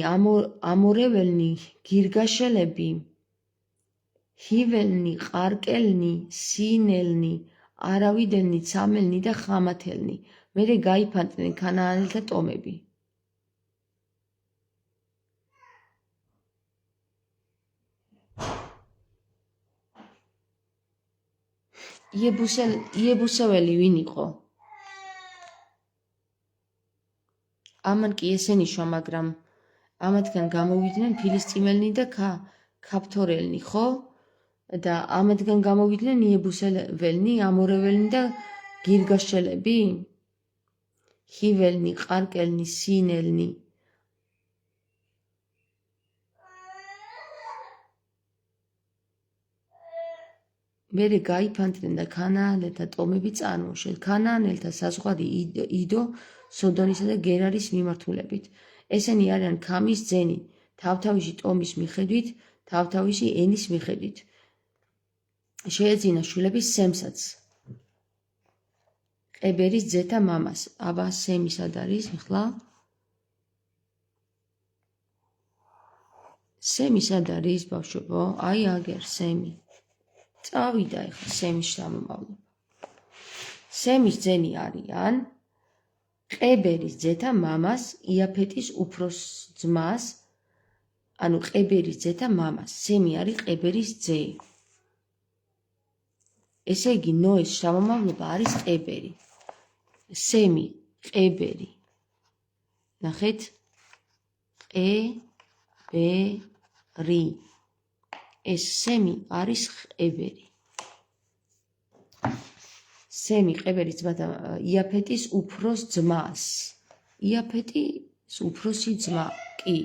ამორეველნი, გირგაშელები, ჰიველნი, ყარკელნი, სინელნი, არავიდელნი, ცამელნი და ხამათელნი. მერე გაიფანტნენ ქანაანელთა ტომები. იებუსეველი ვინ იყო? ამან კი ესენი შვა, მაგრამ ამათგან გამოვიდნენ ფილისტიმელნი და ქაფთორელნი, ხო? და ამათგან გამოვიდნენ იებუსეველნი, ამორეველნი და გირგაშელები? ჰიველნი, ყარკელნი, სინელნი. მერე გაიფანტნენ და ქანაანელთა ტომები წარმოუშვეს. ქანაანელთა საზღვარი იდო სოდონისა და გერარის მიმართულებით. ესენი არიან ქამის ძენი, თავთავისი ტომის მიხედვით, თავთავისი ენის მიხედვით. შეეძინა შვილები სემსაც, ყებერის ძეთა მამას. აბა სემი სად არის ახლა? სემი სად არის, ბავშვებო? აი აგერ სემი. წავიდა ახლა სემის შთამომავლობა. სემის ძენი არიან ყებერის ძეთა მამას, იაფეტის უფროს ძმას, ანუ ყებერის ძეთა მამას. სემი არის ყებერის ძე. ესე იგი, ნოეს შთამომავლობა არის ყებერი. სემი, ყებერი. ნახეთ? ყებერი. ეს სემი არის ყებერი. სემი ყებერის ძმათა იაფეტის უფროს ძმას. იაფეტის უფროსი ძმა კი.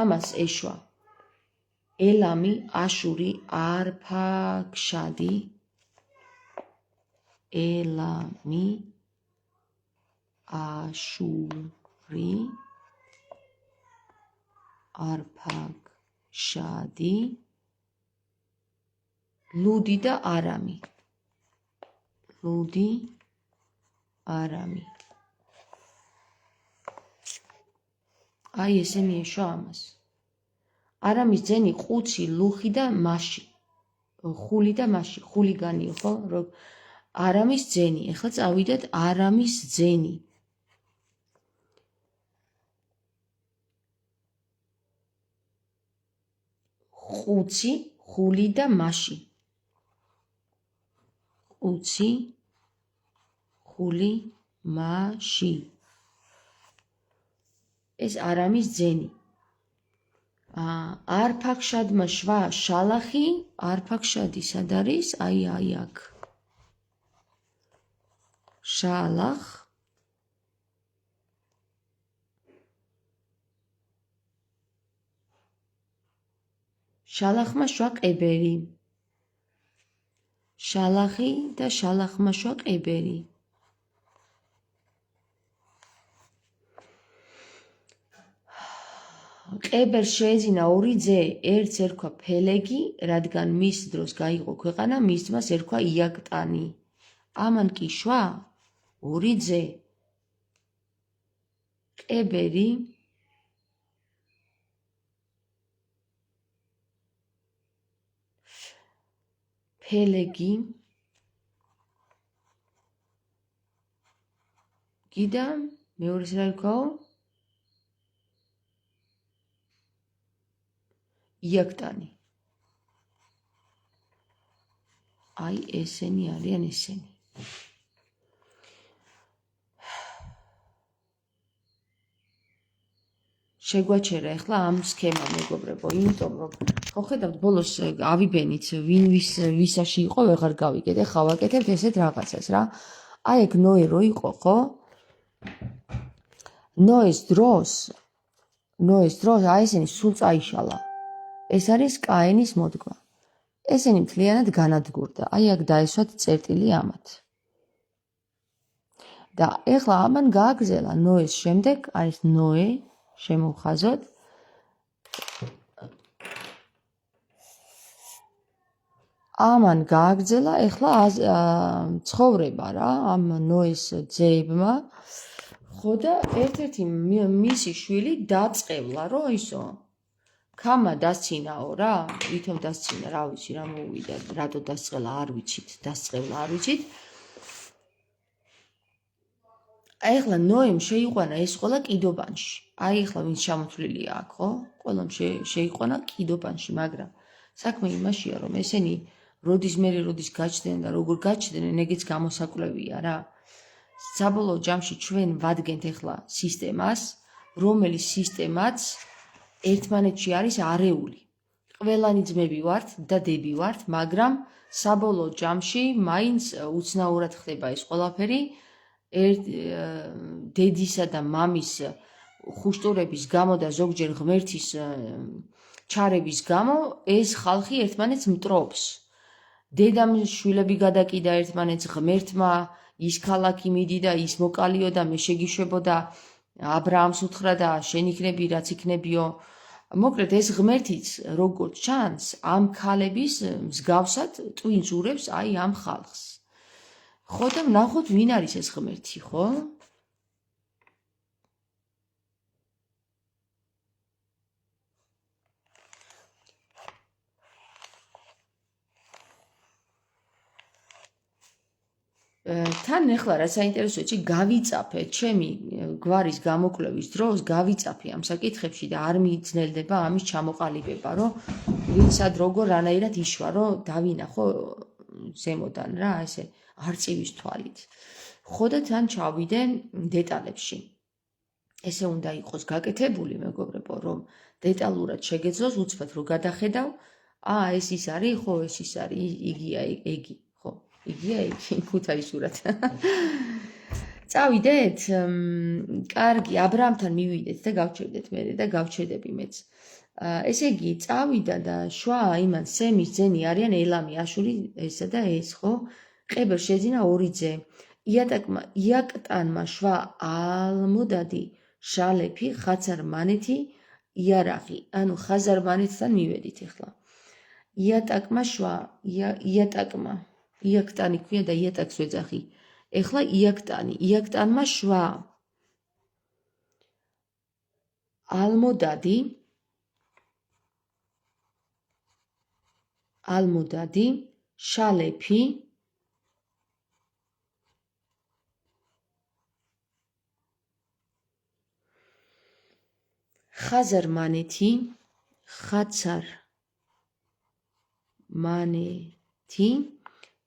ამას ეშვა ელამი, აშური, არფაქშადი. ელამი, აშური, არფაქშადი, ლუდი და არამი. ლუდი, არამი. აი ესენი ეშვა ამას. არამის ძენი ყუცი, ლუხი და მაში. ხული და მაში. ხულიგანიო, ხო? არამის ძენი. ეხლა წავიდეთ არამის ძენი. ყუცი, ხული და მაში. ყუცი, ხული, მაში. ეს არამის ძენი. არფაქშადმა შვა შალახი, არფაქშადი სად არის? აი აქ. შალახ. შალახმა შვა ყებერი. შალახი და შალახმა შვა ყებერი. ყებერს შეეძინა ორი ძე, ერთს ერქვა ფელეგი, რადგან მის დროს გაიყო ქვეყანა, მის ძმას ერქვა იაქტანი. ამან კი შვა ორი ძე. ყებერი ფელეგი გიდა მეორეს რა ვქაო? იაქტანი. აი ესენი არიან ესენი. შეგვაჩერა ახლა ამ სქემა მეგობრებო, იმიტომ რომ ხო ხედავთ ბოლოს ავიბენით ვინ ვისაში იყო ვეღარ გავიგეთ. ახლა ვაკეთებთ ესეთ რაღაცას რა. აი ეგ ნოე რო იყო, ხო? ნოეს დროს აი ესენი სულ წაიშალა. ეს არის კაენის მოდგმა. ესენი მთლიანად განადგურდა. აი აქ დაესვათ წერტილი ამათ. და ეხლა ამან გააგზელა ნოეს შემდეგ, არის ნოე, შემოვხაზოთ. ამან გააგზელა ეხლა ცხოვრება რა, ამ ნოეს ძეებმა. ხო და ერთ-ერთი მისი შვილი დაწყევლა, რომ ისო ქამა დასცინაო რა, ვითომ დასცინა, რა ვიცი, რა მოვიდა, რატო დასწყელა, არ ვიცით, დასწყევლა, არ ვიცით. აი ახლა ნოემ შეიყვანა ეს ყველა კიდობანში. აი ახლა ვინც ჩამოთვლილია აქ, ხო? ყველამ შეიყვანა კიდობანში, მაგრამ საქმე იმაშია, რომ ესენი როდის გაჩნდნენ და როგორ გაჩნდნენ, ეგეც გამოსაკვლევია რა. საბოლოო ჯამში ჩვენ ვადგენთ ახლა სისტემას, რომელიც სისტემაც ერთმანეთში არის არეული. ყველანი ძმები ვართ და დები ვართ, მაგრამ საბოლოო ჯამში მაინც უცნაურად ხდება ეს ყველაფერი. დედისა და მამის ხუშტურების გამო და ზოგჯერ ღმერთის ჩარების გამო ეს ხალხი ერთმანეთს მტრობს. დედამ შვილები გადაკიდა ერთმანეთს, ღმერთმა ის ქალაქი მიდიდა, ის მოკალიო და მე შეგიშვებოდა, აბრაამს უთხრა და შენ იქნები, რაც იქნებიო. მოკლედ ეს ღმერთიც როგორც ჩანს, ამ ქალების მსგავსად ტვინს ურევს აი ამ ხალხს. ხო და ვნახოთ ვინ არის ეს ღმერთი, ხო? თან ახლა რა საინტერესოა, იცი, გავიწაფე ჩემი გვარის გამოკვლევის დროს, გავიწაფე ამ საკითხებში და არ მიძნელდება ამის ჩამოყალიბება, რომ ვინცად როგორ რანაირად იშვა, რომ დავინახო ზემოდან რა, ესე არწივის თვალით. ხო და თან ჩავიდე დეტალებში. ესე უნდა იყოს გაკეთებული, მეგობრებო, რომ დეტალურად შეგეძლოს, უცბად რო გადახედავ, ეს ის არის, ხო, ეს ის არის, იგია ეგი, ხო, იგია ეგი, ქუთაისურად. წავიდეთ, კარგი, აბრაამთან მივიდეთ და გავჩერდეთ მერე და გავჩერდები მეც. ესე იგი, წავიდა და შვა იმან სემის ძენი არიან ელამი, აშური, ესა და ეს, ხო? ყებერს შეძინა ორი ძე. იაქტანმა შვა ალმოდადი, შალეფი, ხაცარმანეთი, იარაღი. ანუ ხაზარმანეთთან მივედით ახლა. იაქტანი ქვია და იატაკს ვეძახი. ახლა იაქტანმა შვა ალმოდადი, შალეფი, ხაცარმანეთი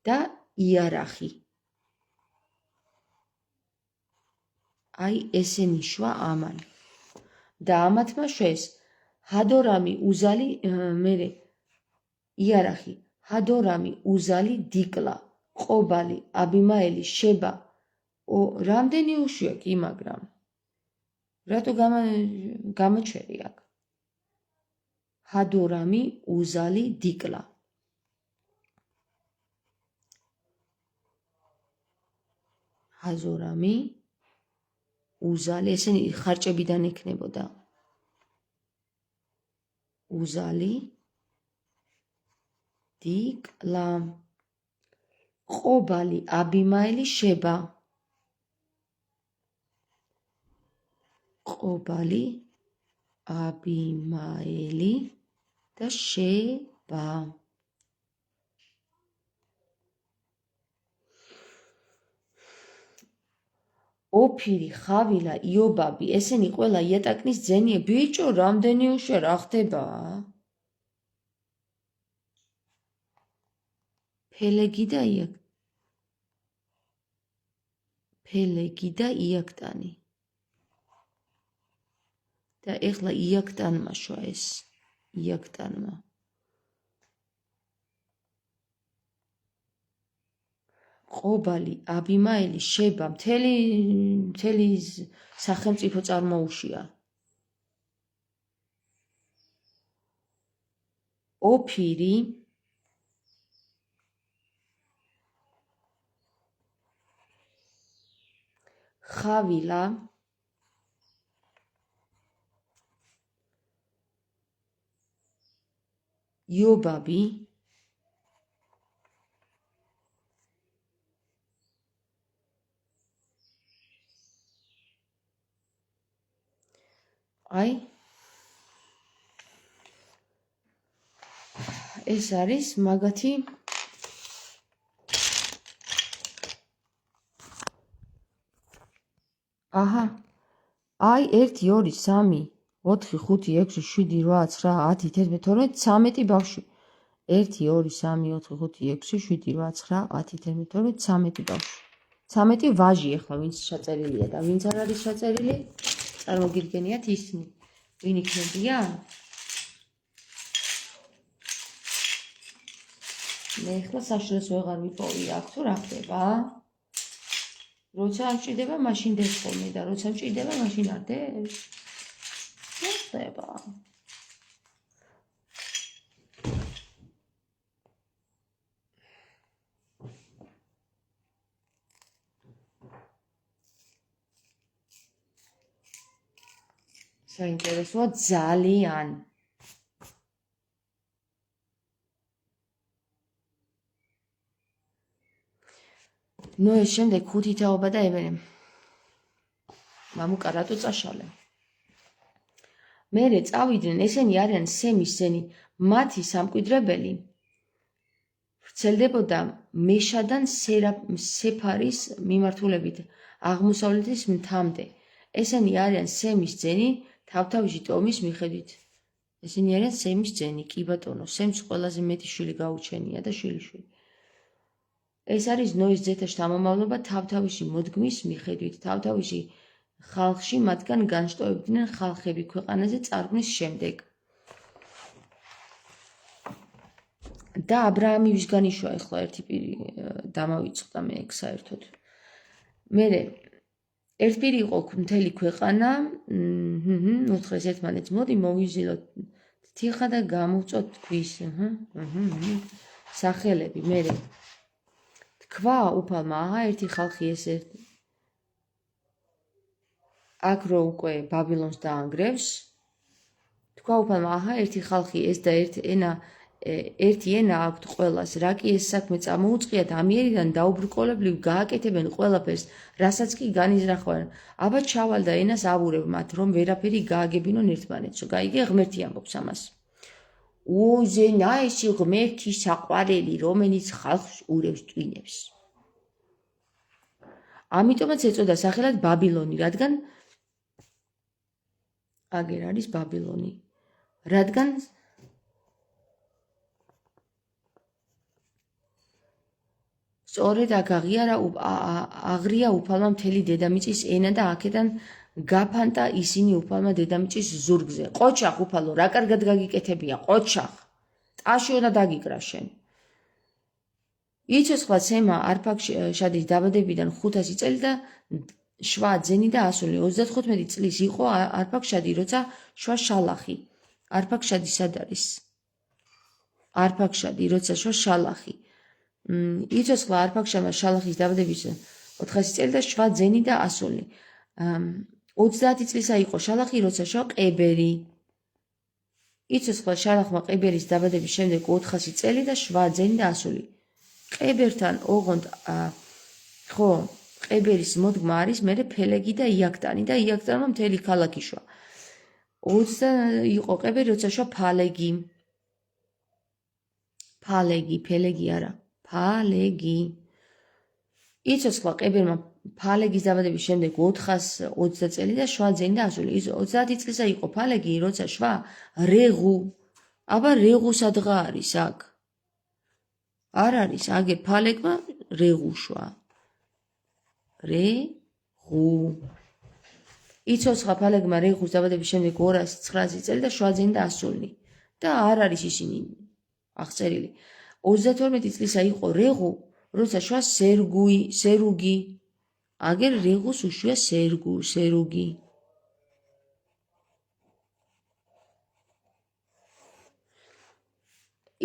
და იარაღი. აი ესენი შვა ამან. და ამათმა შვეს ჰადორამი უზალი მერე იარახი ჰადორამი უზალი დიკლა ყობალი აბიმაელი შება რამდენი უშვია კი მაგრამ რატო გამოჩერი აქ ჰადორამი უზალი დიკლა ჰაზორამი უზალი ესენი ხარჭებიდან იქნებოდა უზალი დიკლა ყობალი აბიმაელი შება ყობალი აბიმაელი და შება ოფირი ხავილა იობაბი ესენი ყველა იატაკნის ძენია ბიჭო რამდენი უშვია რა ხდება ფელეგი და იაქტანი და ეხლა იაქტანმა შვა ეს იაქტანმა ყობალი აბიმაელი შება მთელი სახელმწიფო წარმოუშია ოფირი ხავილა იობაბი აი ეს არის მაგათი აჰა აი 1 2 3 4 5 6 7 8 9 10 11 12 13 ბავშვი 1 2 3 4 5 6 7 8 9 10 11 12 13 ბავშვი 13 ვაჟი ახლა ვინც ჩაწერილია და ვინც არ არის ჩაწერილი წარმოგიდგენიათ ისინი ვინ იქნებიან მე ახლა საშუალებას ვეღარ ვიპოვი აქ თუ რა ხდება როცა არ მჭირდება მაშინ დეს ხოლმე და როცა მჭირდება მაშინ არ დეს რა ხდება საინტერესოა ძალიან ნუ ეს შემდეგ 5 თაობა და ევერე მამუკა რატო წაშალე მერე წავიდნენ ესენი არიან სემის ზენი მათი სამკვიდრებელი ვრცელდებოდა მეშადან სეფარის მიმართულებით აღმოსავლეთის მთამდე ესენი არიან სემის ზენი თავთავში ტომის მიხედვით ესენი არიან სემის ზენი კი ბატონო სემს ყველაზე მეტი შვილი გაუჩენია და შვილიშვილი ეს არის ნოის ძეთა შთამომავლობა თავთავში მოდგმის მიხედვით თავთავში ხალხში მათგან განშტოებდნენ ხალხები ქვეყანაზე წარღვნის შემდეგ და აბრაამი ვისგან იშვა ახლა ერთი პირი დამავიწყდა მე ეგ საერთოდ მერე ერთ პირი იყო მთელი ქვეყანა უთხრეს ერთმანეთს მოდი მოვიზილოთ თიხა და გამოვწოთ თვის სახელები მერე თქვა უფალმა აჰა ერთი ხალხი ეს აქ რო უკვე ბაბილონს დაანგრევს თქვა უფალმა აჰა ერთი ხალხი ეს და ერთი ენა აქვთ ყველას რა კი ეს საქმე წამოუწყიათ ამიერიდან დაუბრკოლებრივ გააკეთებენ ყველაფერს რასაც კი განიზრახავენ აბა ჩავალ და ენას ავურებ მათ რომ ვერაფერი გააგებინონ ერთმანეთს გაიგე ღმერთი ამბობს ამას უზენაესი ღმერთი საყვარელი რომელიც ხალხს ურევს ტვინებს ამიტომაც ეწოდა სახელად ბაბილონი რადგან აგერ არის ბაბილონი რადგან სწორედ აქ აღღია უფალმა მთელი დედამიწის ენა და აქედან გაფანტა ისინი უფალმა დედამიწის ზურგზე. ყოჩახ უფალო, რა კარგად გაგიკეთებია, ყოჩახ. ტაში უნდა დაგიკრა შენ. იცოცხლა ცემა არფაქშადის დაბადებიდან 500 წელი და შვა ძენი და ასული. 35 წლის იყო არფაქშადი, როცა შვა შალახი. არფაქშადი სად არის? არფაქშადი, როცა შვა შალახი. იცოცხლა არფაქშადმა შალახის დაბადების 400 წელი და შვა ძენი და ასული. 30 წლისა იყო შალახი, როცა შვა ყებერი. იცოცხლა შალახმა ყებერის დაბადების შემდეგ 400 წელი და შვა ძენი და ასული. ყებერთან ოღონდ ხო, ყებერის მოდგმა არის მერე ფელეგი და იაქტანი და იაქტანმა მთელი ქალაქი შვა. 20 იყო ყებერი, როცა შვა ფალეგი. ფელეგი არა, ფალეგი. იცოცხლა ყებერმა ფალეგის დაბადების შემდეგ 420 წელი და შვა ძენი და ასული. 30 წლისა იყო ფალეგი, როცა შვა რეღუ. აბა რეღუ სადღა არის აქ? არ არის, აგერ ფალეგმა რეღუ შვა. რეღუ. იცოცხლა ფალეგმა რეღუს დაბადების შემდეგ 209 წელი და შვა ძენი და ასული. და არ არის ისინი აღწერილი. 32 წლისა იყო რეღუ, როცა შვა სერუგი. აგერ რეღუს უშვია სერუგი.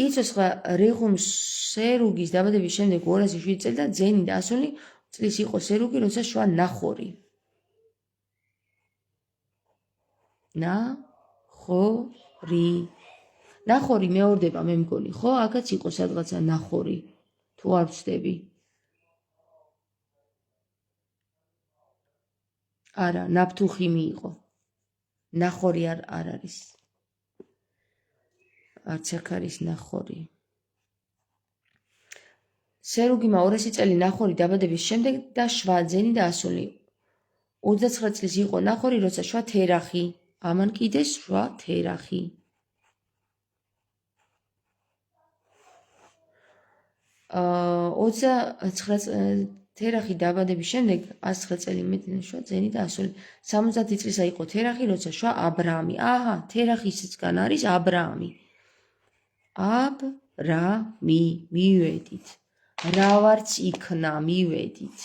იცოცხლა რეღუმ სერუგის დაბადების შემდეგ 207 წელი და ძენი და ასული წლის იყო სერუგი, როცა შვა ნახორი. ნახორი მეორდება მე მგონი, ხო? აქაც იყო სადღაცა ნახორი. თუ არ ვცდები. არა, ნაფთუხიმი იყო. ნახორი არ არის. არც აქ არის ნახორი. სერუგიმა 200 წელი ნახორი დაბადების შემდეგ და შვა ძენი და ასული. 29 წლის იყო ნახორი, როცა შვა თერახი. ამან კიდე შვა თერახი. 29 თერახი დაბადების შემდეგ 109 წელი მეტი შვა ძენი და ასული. 70 წლისა იყო თერახი, როცა შვა აბრამი. აჰა, თერახისგან არის აბრამი. აბრამი, მივედით. რავარც იქნა, მივედით.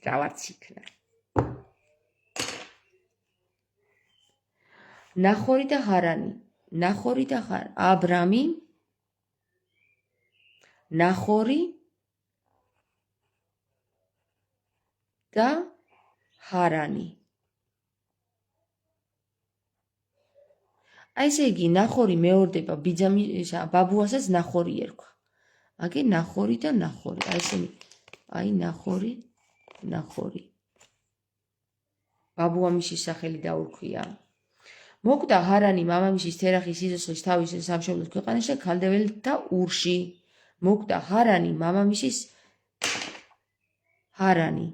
რავარც იქნა. ნახორი და ჰარანი. აბრამი, ნახორი და ჰარანი. აი ესე იგი, ნახორი მეორდება ბიძამისა, ბაბუასაც ნახორი ერქვა. აგე ნახორი და ნახორი. აი ესენი. აი ნახორი. ბაბუამისის სახელი დაურქვია. მოკვდა ჰარანი მამამისის თერახის სიცოცხლის თავის სამშობლოს ქვეყანაში და ქალდეველთა ურში. მოკვდა ჰარანი მამამისის ჰარანი.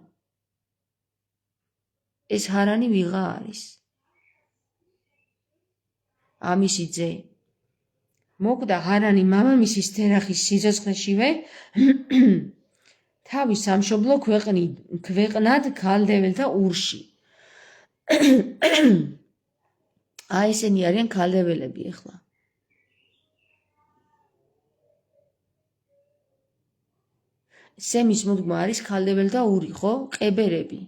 ეს ჰარანი ვიღა არის? ამისი ძე. მოკვდა ჰარანი მამამისის თერახის სიცოცხლეშივე თავის სამშობლო ქვეყნად ქალდეველთა ურში. აი ესენი არიან ქალდეველები ახლა. სემის მოდგმა არის ქალდეველთა ური, ხო? ყებერები.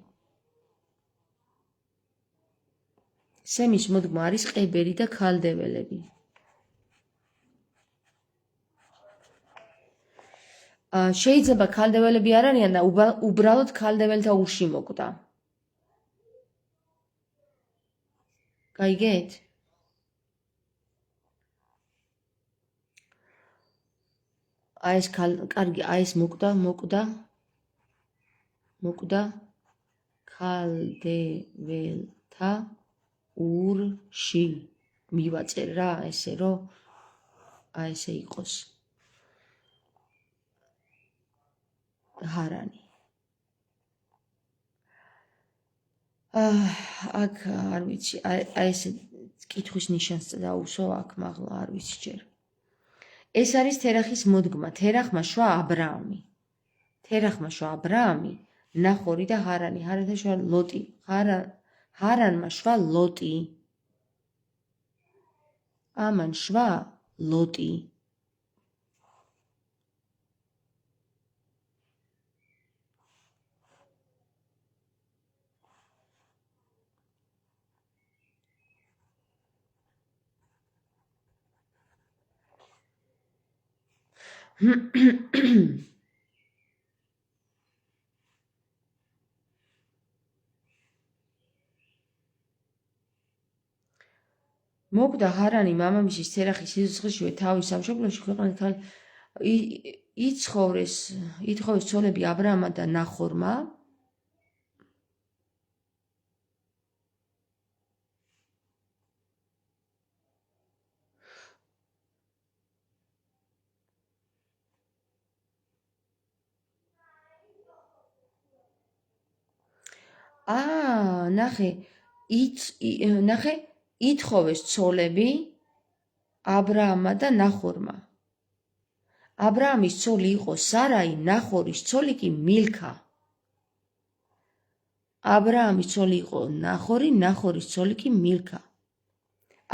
სემის მოდგმა არის ყებერი და ქალდეველები. შეიძლება ქალდეველები არ არიან და უბრალოდ ქალდეველთა ურში მოკვდა. გაიგეთ? აი ეს კარგი, აი ეს მოკვდა ქალდეველთა ურში. მივაწერ რა ესე რომ აი ესე იყოს. ჰარანი. აქ არ ვიცი, აი ეს კითხვის ნიშანს დაუსვა აქ, მაღლა არ ვიცი ჯერ. ეს არის თერახის მოდგმა. თერახმა შვა აბრამი ნახორი და ჰარანი. ჰარანთან შვა ლოტი. ჰარანმა შვა ლოტი. ამან შვა ლოტი. მოკვდა ჰარანი მამამისის თერახის სიცოცხლეშივე თავის სამშობლოში ქვეყანასთან ითხოვეს ცოლები აბრაამმა და ნახორმა. ნახე ითხოვეს ცოლები აბრაამმა და ნახორმა. აბრაამის ცოლი იყო სარაი, ნახორის ცოლი კი მილქა. აბრაამის ცოლი იყო ნახორი, ნახორის ცოლი კი მილქა.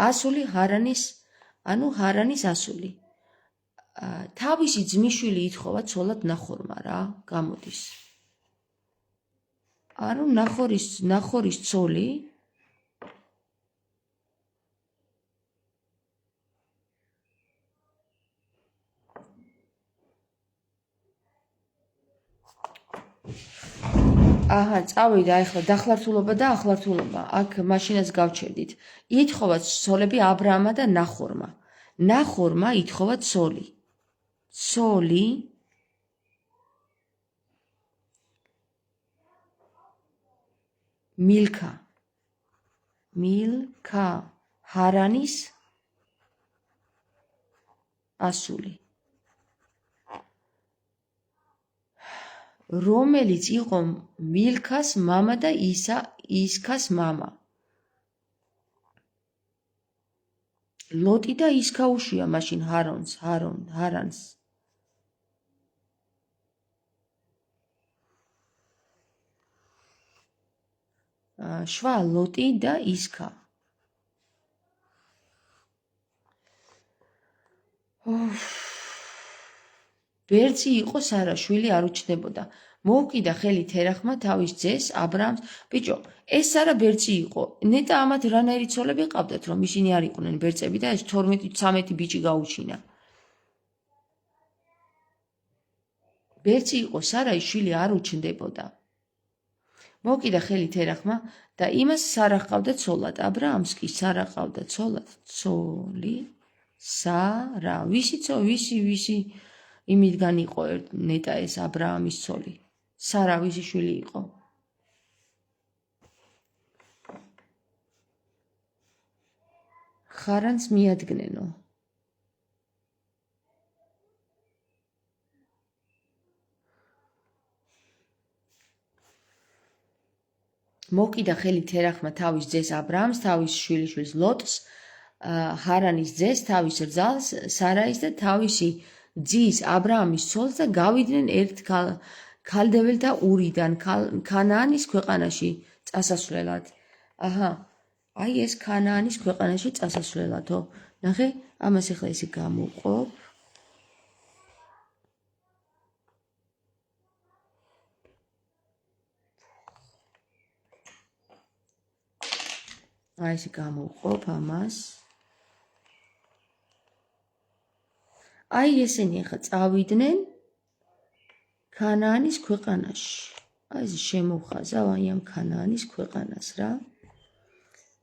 ასული ჰარანის ასული. თავისი ძმისშვილი ითხოვა ცოლად ნახორმა რა, გამოდის. ანუ ნახორის ცოლი წავიდა ახლა დახლართულობა და ახლართულობა. აქ მაშინაც გავჩერდით. ითხოვა ცოლები აბრაამმა და ნახორმა. ნახორმა ითხოვა ცოლი. ცოლი მილქა ჰარანის ასული. რომელიც იყო მილქას მამა და ისქას მამა. ლოტი და ისქა უშია მაშინ ჰარანს. შვა ლოტი და ისქა. ბერწი იყო სარა, შვილი არ უჩნდებოდა. მოუკიდა ხელი თერახმა თავის ძეს აბრაამს. ბიჭო, ეს სარა ბერწი იყო. ნეტა ამათ რანაირი ცოლები ყავდათ, რომ ისინი არ იყვნენ ბერწები და ეს 12-13 ბიჭი გაუჩინა. ბერწი იყო სარა, შვილი არ უჩნდებოდა. მოუკიდა ხელი თერახმა და იმას სარა ჰყავდა ცოლად. აბრაამს კი სარა ჰყავდა ცოლად. ცოლი სარა. ვისი იმიდან იყო ნეტა ეს აბრაამის ცოლი. სარა ვისი შვილი იყო? ხარანს მიადგნენო. მოკიდა ხელი თერახმა თავის ძეს აბრაამს, თავის შვილიშვილს ლოტს, ჰარანის ძეს, თავის რძალს სარაის და თავისი ძის აბრაამის ცოლს და გავიდნენ ერთ ქალდეველთა ურიდან ქანაანის ქვეყანაში წასასვლელად. აი ეს ქანაანის ქვეყანაში წასასვლელადო. ნახე, ამას ახლა ისე გამოვყოფ. აი ესე გამოვყოფ ამას. აი ესენი ახლა წავიდნენ ქანაანის ქვეყანაში. აი ეს შემოვხაზავ აი ამ ქანაანის ქვეყანას რა.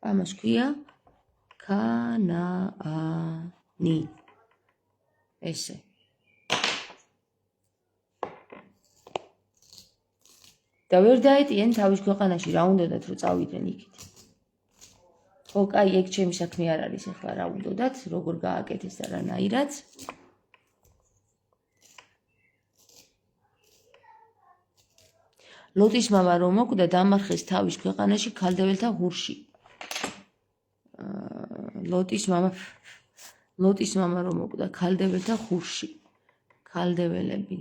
ამას ქვია ქანაანი. ესე. და ვერ დაეტიან თავის ქვეყანაში რა უნდათ რომ წავიდნენ იქით. ხო, კაი, ეგ ჩემი საქმე არ არის ახლა რა უნდათ, როგორ გააკეთეს და რანაირად. ლოტის მამა რომ მოკვდა დამარხეს თავის ქვეყანაში ქალდეველთა ჰურში. ლოტის მამა რომ მოკვდა ქალდეველთა ჰურში. ქალდეველები.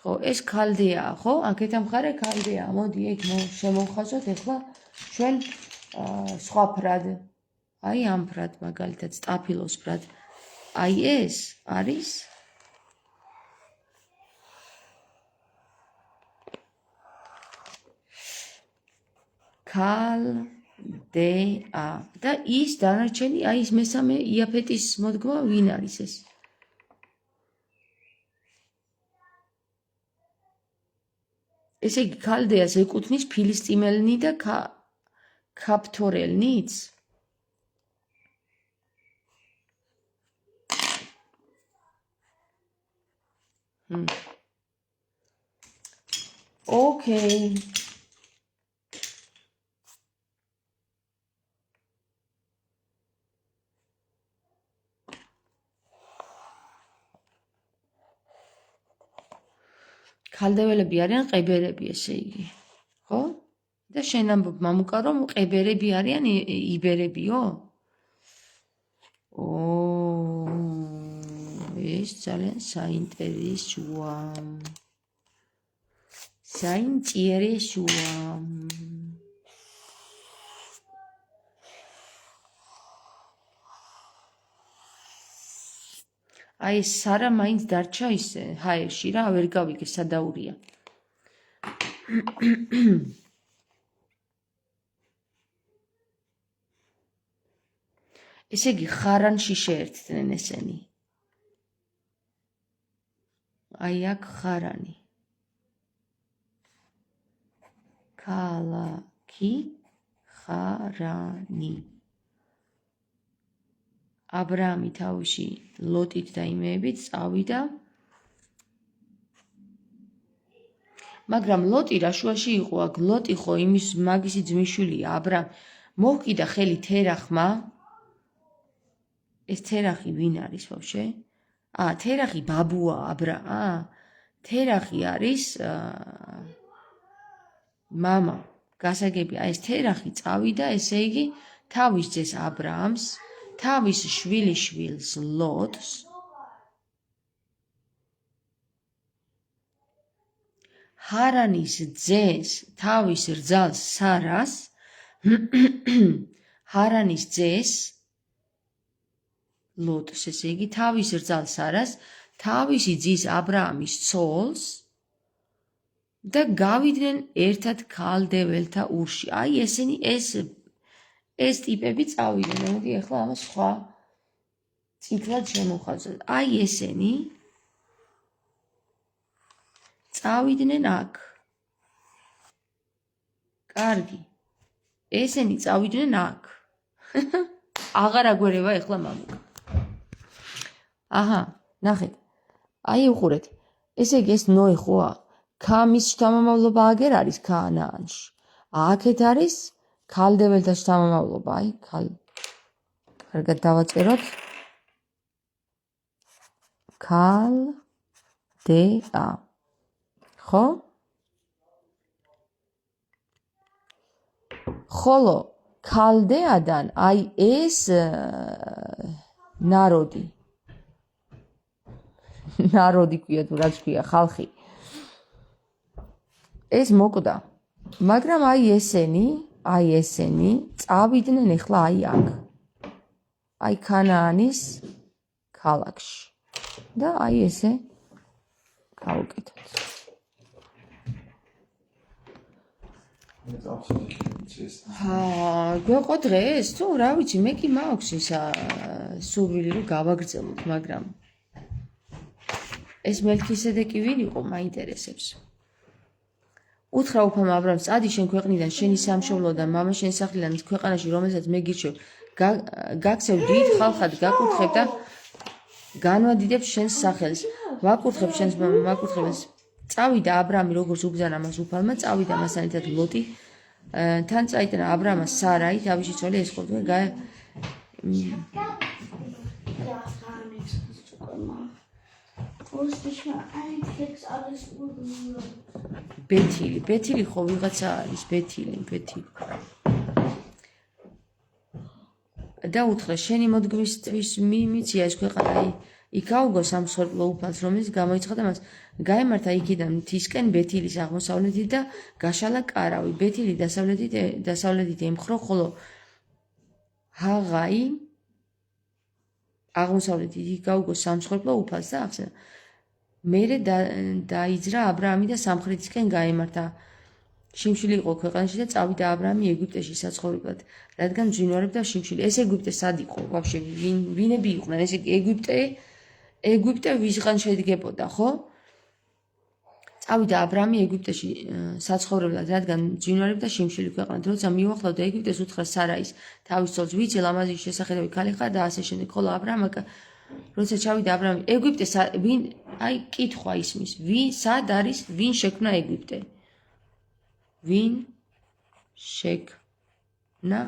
ხო, ეს ქალდეაა, ხო? აქეთ ამ მხარე ქალდეაა. მოდი, ეგ შემოვხაზოთ ახლა ჩვენ სხვა ფრად. აი ამ ფრად მაგალითად სტაფილოს ფრად. აი ეს არის ქალდეა და ის დანარჩენი, აი ის მესამე იაფეტის მოდგმა ვინ არის ეს? ესე იგი ქალდეას ეკუთვნის ფილისტიმელნი და ქაფთორელნიც? ოკეი. ქალდეველები არიან ყებერები, ესე იგი, ხო? და შენ ამბობ მამუკა, რომ ყებერები არიან იბერებიო? ეს ძალიან საინტერესოა. აი სარა მაინც დარჩა ისე ჰაერში რა, ვერ გავიგე სადაურია. ესე იგი ხარანში შეერთდნენ ესენი. აი აქ ხარანი. ქალაქი ხარანი. აბრაამი თავში ლოტით და იმეებით წავიდა. მაგრამ ლოტი რა შუაში იყო? აქ ლოტი ხო იმის მაგისი ძმისშვილია აბრაამ. მოჰკიდა ხელი თერახმა. ეს თერახი ვინ არის ვაფშე? თერახი ბაბუა თერახი არის მამა. გასაგები, ეს თერახი წავიდა, ესე იგი თავის ძეს აბრაამს, თავის შვილიშვილს ლოტს ჰარანის ძეს, თავის რძალს სარას, ჰარანის ძეს ლოტს, ესე იგი თავის რძალს სარას, თავისი ძის აბრაამის ცოლს და გავიდნენ ერთად ქალდეველთა ურში. აი ესენი ეს ტიპები წავიდნენ. მოდი ახლა ამას სხვა წითლად შემოვხაზოთ. აი ესენი წავიდნენ აქ. კარგი. ესენი წავიდნენ აქ. აღარ აგვერევა ახლა მამუკა. ნახეთ. აი უყურეთ. ესე იგი ეს ნოე ხოა. ქამის შთამომავლობა აგერ არის ქაანაანში. აქეთ არის ქალდეველთა შთამომავლობა. აი კარგად დავაწეროთ. ქალდეა. ხო? ხოლო ქალდეადან აი ეს ნაროდი ქვია თუ რაც ქვია ხალხი. ეს მოკვდა. მაგრამ აი ესენი წავიდნენ ახლა აი აქ. აი ქანაანის ქალაქში. და აი ესე გავუკეთოთ. გვეყო დღეს თუ რა ვიცი, მე კი მაქვს ისა სურვილი რომ გავაგრძელოთ, მაგრამ ეს მელქისედეკი ვინ იყო, მაინტერესებს. უთხრა უფალმა აბრაამს, წადი შენ ქვეყნიდან, შენი სამშობლოდან, მამა შენი სახლიდან, ქვეყანაში, რომელსაც მე გირჩევ, გაქცევ დიდ ხალხად, გაკურთხებ და განვადიდებ შენს სახელს. ვაკურთხებ შენს მაკურთხებას. წავიდა აბრაამი როგორც უბრძანა მას უფალმა, წავიდა მასთან ერთად ლოტი. თან წაიტანა აბრაამას სარაი, თავისი ცოლი ესხოთა. ბეთილი ხო ვიღაცა არის, ბეთილი. და უთხრა შენი მოდგმისთვის მიმიცია ეს ქვეყანა, იქ გაუგო სამსხვერპლო უფალს, რომელიც გამოიცხადა მას. გაემართა იქიდან მთისკენ ბეთილის აღმოსავლეთით და გაშალა კარავი. ბეთილი დასავლეთით ემხრო, ხოლო ჰაღაი აღმოსავლეთით. იქ გაუგო სამსხვერპლო უფალს და ახსნა. მერე დაიძრა აბრაამი და სამხრეთისკენ გაემართა. შიმშილი იყო ქვეყანაში და წავიდა აბრაამი ეგვიპტეში საცხოვრებლად, რადგან მძვინვარებდა შიმშილი. ეს ეგვიპტე სად იყო? ვაფშე ვინები იყვნენ? ეს ეგვიპტე ვისგან შედგებოდა, ხო? წავიდა აბრაამი ეგვიპტეში საცხოვრებლად, რადგან მძვინვარებდა შიმშილი ქვეყანად. როცა მიუახლოვდა ეგვიპტეს, უთხრა სარაის თავის ცოლს, ვიცი ლამაზის შესახედავი ქალი ხარ და ასე შემდეგ. ხოლო აბრაამმა როცა ჩავიდა აბრაამი ეგვიპტე, ვინ აი კითხვა ისმის, სად არის, ვინ შექმნა ეგვიპტე? ვინ შექმნა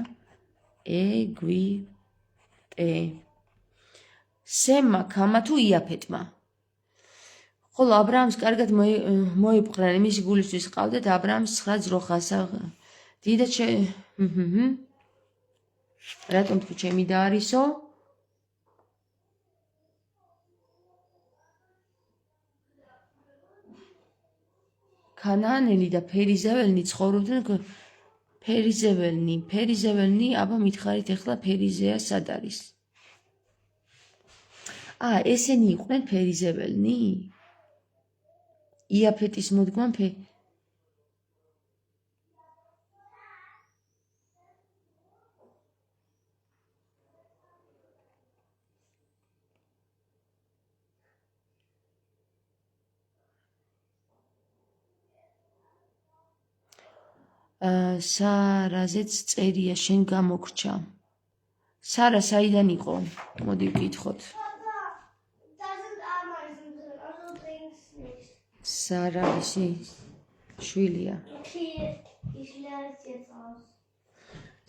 ეგვიპტე? სემმა, ქამა თუ იაფეტმა? ხოლო აბრაამს კარგად მოიპყრნენ, მისი გულისთვის ჰყავდათ აბრაამს 9 ძროხა. დიდად რატომ თქვი ჩემი და არისო? ქანაანელი და ფერიზეველნი ცხოვრობდნენ ფერიზეველნი, აბა მითხარით ახლა ფერიზეა სად არის? ესენი იყვნენ ფერიზეველნი? იაფეტის მოდგმამ სარაზეც წერია შენ გამოგრჩა. სარა საიდან იყო? მოდი ვკითხოთ. სარა ისი შვილია.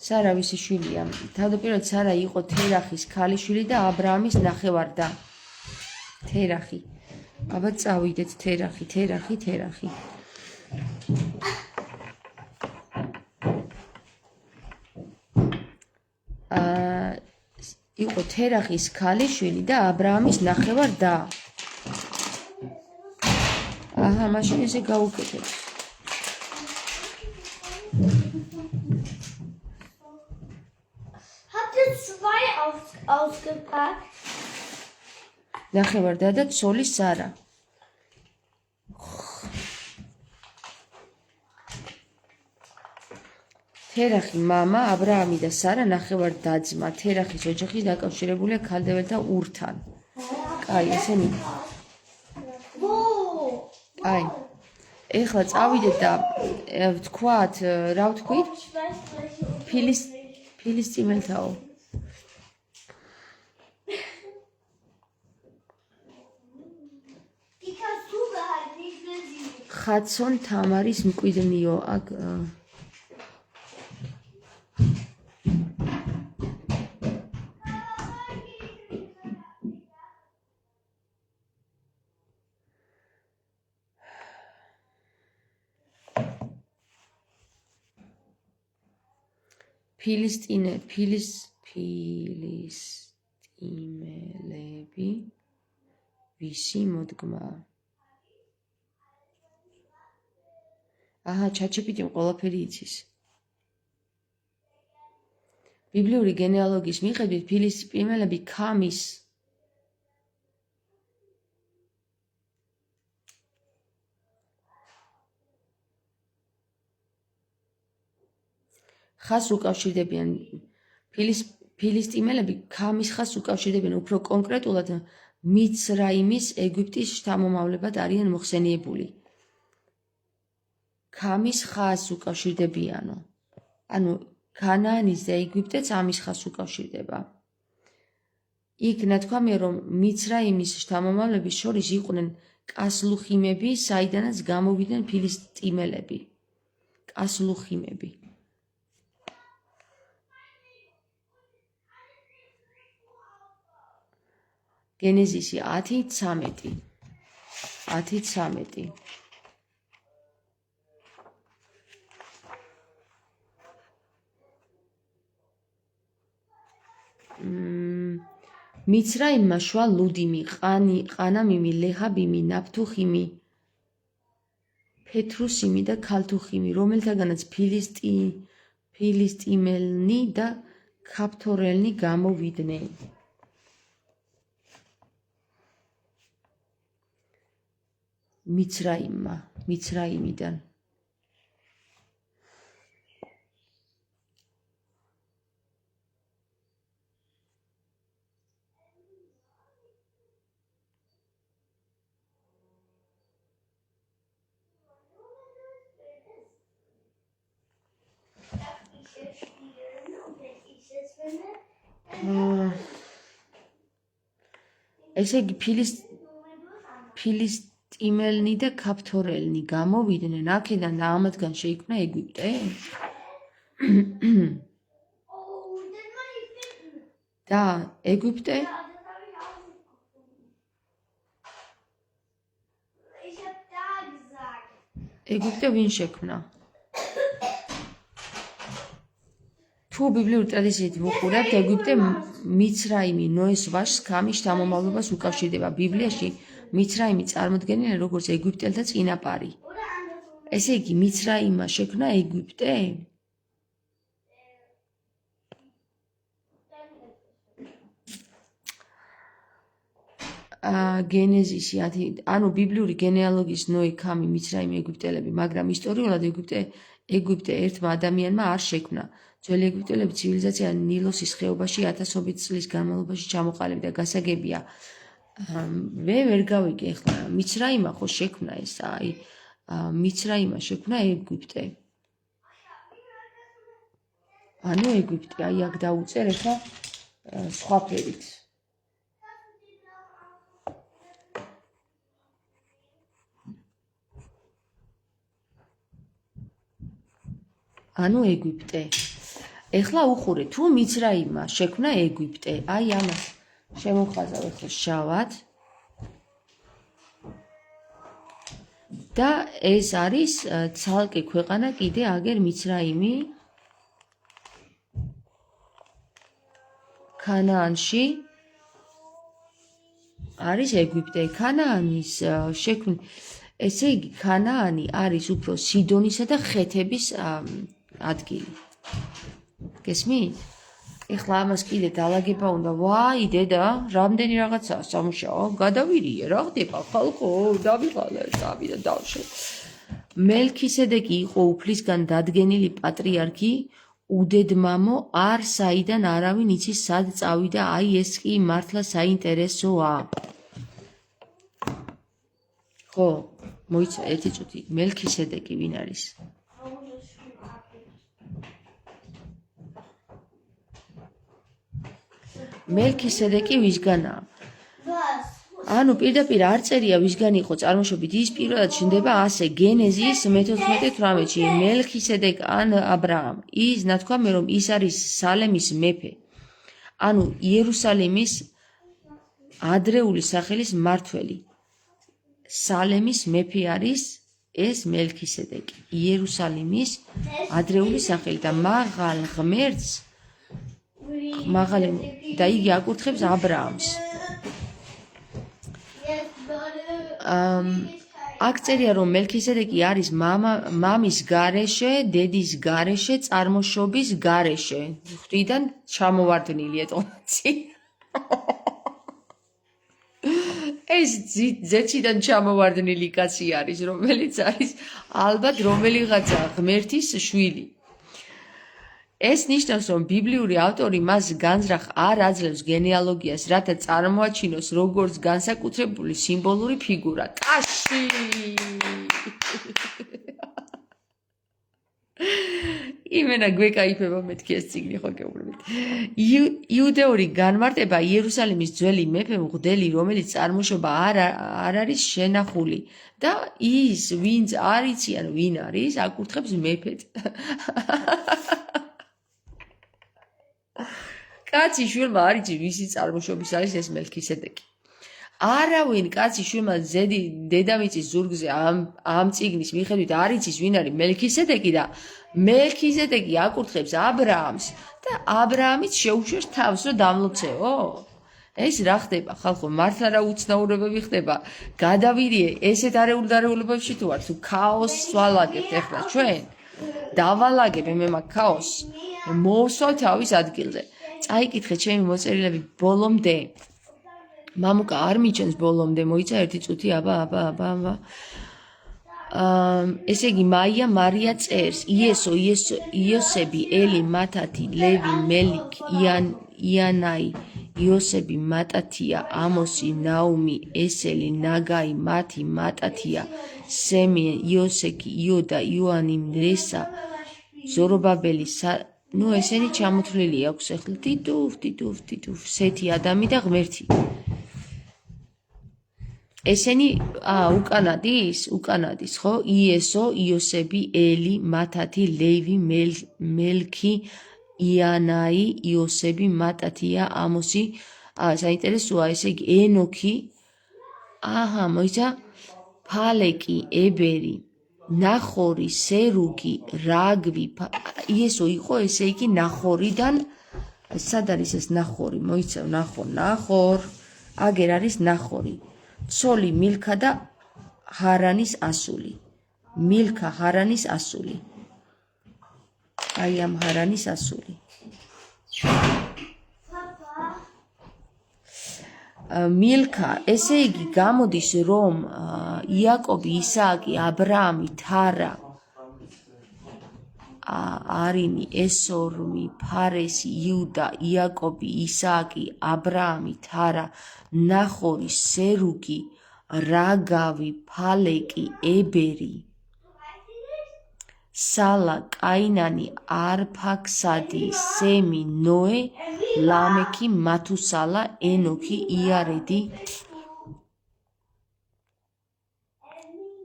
სარა ვისი შვილია? თავდაპირველად სარა იყო თერახის ქალიშვილი და აბრაამის ნახევარ-და. თერახი. აბა წავიდეთ თერახი. იყო თერახის ქალიშვილი და აბრაამის ნახევარ-და. მაშინ ესე გავუკეთებ. ნახევარ-და და ცოლი სარა. თერახი მამა, აბრაამი და სარა ნახევარ-და-ძმა. თერახის ოჯახი დაკავშირებულია ქალდეველთა ურთან. კაი, ესენი. აი, ეხლა წავიდეთ და ვთქვათ, რა ვთქვით? ფილისტიმელთაო. ხაცონ თამარის მკვიდრნიო. ფილისტიმელები ვისი მოდგმაა? ჩაჩეპიტი ყველაფერი იცის. ბიბლიური გენეალოგიის მიხედვით ფილისტიმელები ქამის ხას უკავშირდებიან. ფილისტიმელები ქამის ხას უკავშირდებიან, უფრო კონკრეტულად მიცრაიმის ეგვიპტის შთამომავლებად არიან მოხსენიებული. ქამის ხას უკავშირდებიანო. ანუ ქანაანის და ეგვიპტეც ამის ხას უკავშირდება. იქ ნათქვამია, რომ მიცრაიმის შთამომავლების შორის იყვნენ კასლუხიმები, საიდანაც გამოვიდნენ ფილისტიმელები. კასლუხიმები. გენეზისი 10:13. 10:13. მიცრაიმმა შვა ლუდიმი, ყანამიმი, ლეჰაბიმი, ნაფთუხიმი, ფეთრუსიმი და ქალთუხიმი, რომელთაგანაც ფილისტიმელნი და ქაფთორელნი გამოვიდნენ. მიცრაიმიდან. ესე იგი ფილისტიმელნი და ქაფთორელნი გამოვიდნენ აქედან და ამათგან შეიქმნა ეგვიპტე? და ეგვიპტე? ეგვიპტე ვინ შექმნა? თუ ბიბლიური ტრადიციით ვუყურებთ, ეგვიპტე მიცრაიმი ნოეს ვაჟს ქამის შთამომავლობას უკავშირდება. ბიბლიაში მიცრაიმი წარმოდგენილია როგორც ეგვიპტელთა წინაპარი. ესე იგი, მიცრაიმმა შექმნა ეგვიპტე? გენეზისი, ანუ ბიბლიური გენეალოგიის ნოე, ქამი, მიცრაიმი, ეგვიპტელები, მაგრამ ისტორიულად ეგვიპტე ერთმა ადამიანმა არ შექმნა. ძველი ეგვიპტელები ცივილიზაცია ნილოსის ხეობაში ათასობით წლის განმავლობაში ჩამოყალიბდა. გასაგებია, ვერ გავიგე ახლა, მიცრაიმა ხო შექმნა ეს, მიცრაიმა შექმნა ეგვიპტე. ანუ ეგვიპტე, აქ დაუწერ ახლა სხვა ფერით. ანუ ეგვიპტე. ეხლა უხურე, თუ მიცრაიმმა შექმნა ეგვიპტე, ამას შემოვხაზავ ახლა შავად. და ეს არის ცალკე ქვეყანა კიდე აგერ მიცრაიმი ქანაანში არის ეგვიპტე. ქანაანის შექმნა, ესე იგი, ქანაანი არის უფრო სიდონისა და ხეთების ადგილი. გესმით? ეხლა ამას კიდე დალაგება უნდა. ვაი, დედა, რამდენი რაღაცაა სამუშაო, გადავირიე, რა ხდება ხალხო, დავიღალე, და დავშე. მელქისედეკი იყო უფლისგან დადგენილი პატრიარქი, უდედმამო, არ საიდან არავინ იცის სად წავიდა, ეს კი მართლა საინტერესოა. ხო, მოიცა ერთი წუთი, მელქისედეკი ვინ არის? მელქისედეკი ვისგანაა? ანუ პირდაპირ არ წერია ვისგან იყო წარმოშობით, ის პირველად ჩნდება ასე გენეზის 14:18-ში, მელქისედეკ ან აბრაამ. ის ნათქვამი, რომ ის არის სალემის მეფე, ანუ იერუსალიმის ადრეული სახელის მმართველი. სალემის მეფე არის ეს მელქისედეკი, იერუსალიმის ადრეული სახელი და მაღალ ღმერთს და იგი აკურთხებს აბრაამს. აქ წერია, რომ მელქისედეკი არის მამის გარეშე, დედის გარეშე, წარმოშობის გარეშე. ღვთიდან ჩამოვარდნილი ეტონაცი. ეს ზეციდან ჩამოვარდნილი კაცი არის, რომელიც არის ალბათ რომელიღაცა ღმერთის შვილი. ეს ნიშნავს, რომ ბიბლიური ავტორი მას განზრახ არ აძლევს გენეალოგიას, რათა წარმოაჩინოს როგორც განსაკუთრებული სიმბოლური ფიგურა. ტაში! იმენა გვეკაიფება მეთქი ეს წიგნი ხო გეუბნებით. იუდეური განმარტება იერუსალიმის ძველი მეფე მღვდელი, რომელიც წარმოშობა არ არის შენახული და ის, ვინც არ იციან ვინ არის, აკურთხებს მეფედ. კაცი შვილმა არ იცის ვისი წარმოშობის არის ეს მელქისედეკი. არავინ კაცი შვილმა დედამიწის ზურგზე ამ წიგნის მიხედვით არ იცის ვინ არის მელქისედეკი და მელქისედეკი აკურთხებს აბრაამს და აბრაამიც შეუშვებს თავს რომ დამლოცეო. ეს რა ხდება ხალხო, მართლა რა უცნაურებები ხდება. გადავიდე ესეთ არეულობებში თუ ვარ, თუ ქაოსს ვალაგებთ ეხლა ჩვენ. დავალაგებ მე მაგ ქაოსს. მოვსვავ თავის ადგილზე. წაიკითხე ჩემი მოწერილები ბოლომდე. მამუკა არ მიჩენს ბოლომდე, მოიცა 1 წუთი, აბა. ესე იგი მაია მარია წერს, იესო, იოსები, ელი, მათათი, ლევი, მელიქ, იანაი, იოსები, მატათია, ამოსი, ნაუმი, ესელი, ნაგაი, მათი, მატათია, სემი, იოსეკი, იოდა, იოანი, რესა, ზორობაბელი, ნუ ესენი ჩამოთვლილი აქვს ეხლა. ტიტუф, სეთი, ადამი და ღმერთი. ესენი უკანადის, ხო? იესო, იოსები, ელი, მათათი, ლევი, მელქი, იანაი, იოსები, მატათია, ამოსი, საინტერესოა, ესე იგი ენოქი, მოიცა, ფალეკი, ებერი, ნახორი, სერუგი, რაგვი, იესო იყო, ესე იგი ნახორიდან, სად არის ეს ნახორი? მოიცავ, ნახორ, აგერ არის ნახორი. ცოლი მილქა და ჰარანის ასული. მილქა ჰარანის ასული. აი ამ ჰარანის ასული. მილქა, ესე იგი გამოდის რომ იაკობი, ისააკი, აბრაამი, თარა, არინი, ესორმი, ფარესი, იუდა, იაკობი, ისააკი, აბრაამი, თარა, ნახორი, სერუგი, რაგავი, ფალეკი, ებერი, სალა, კაინანი, არფაქსადი, სემი, ნოე, ლამექი, მათუსალა, ენოქი, იარედი,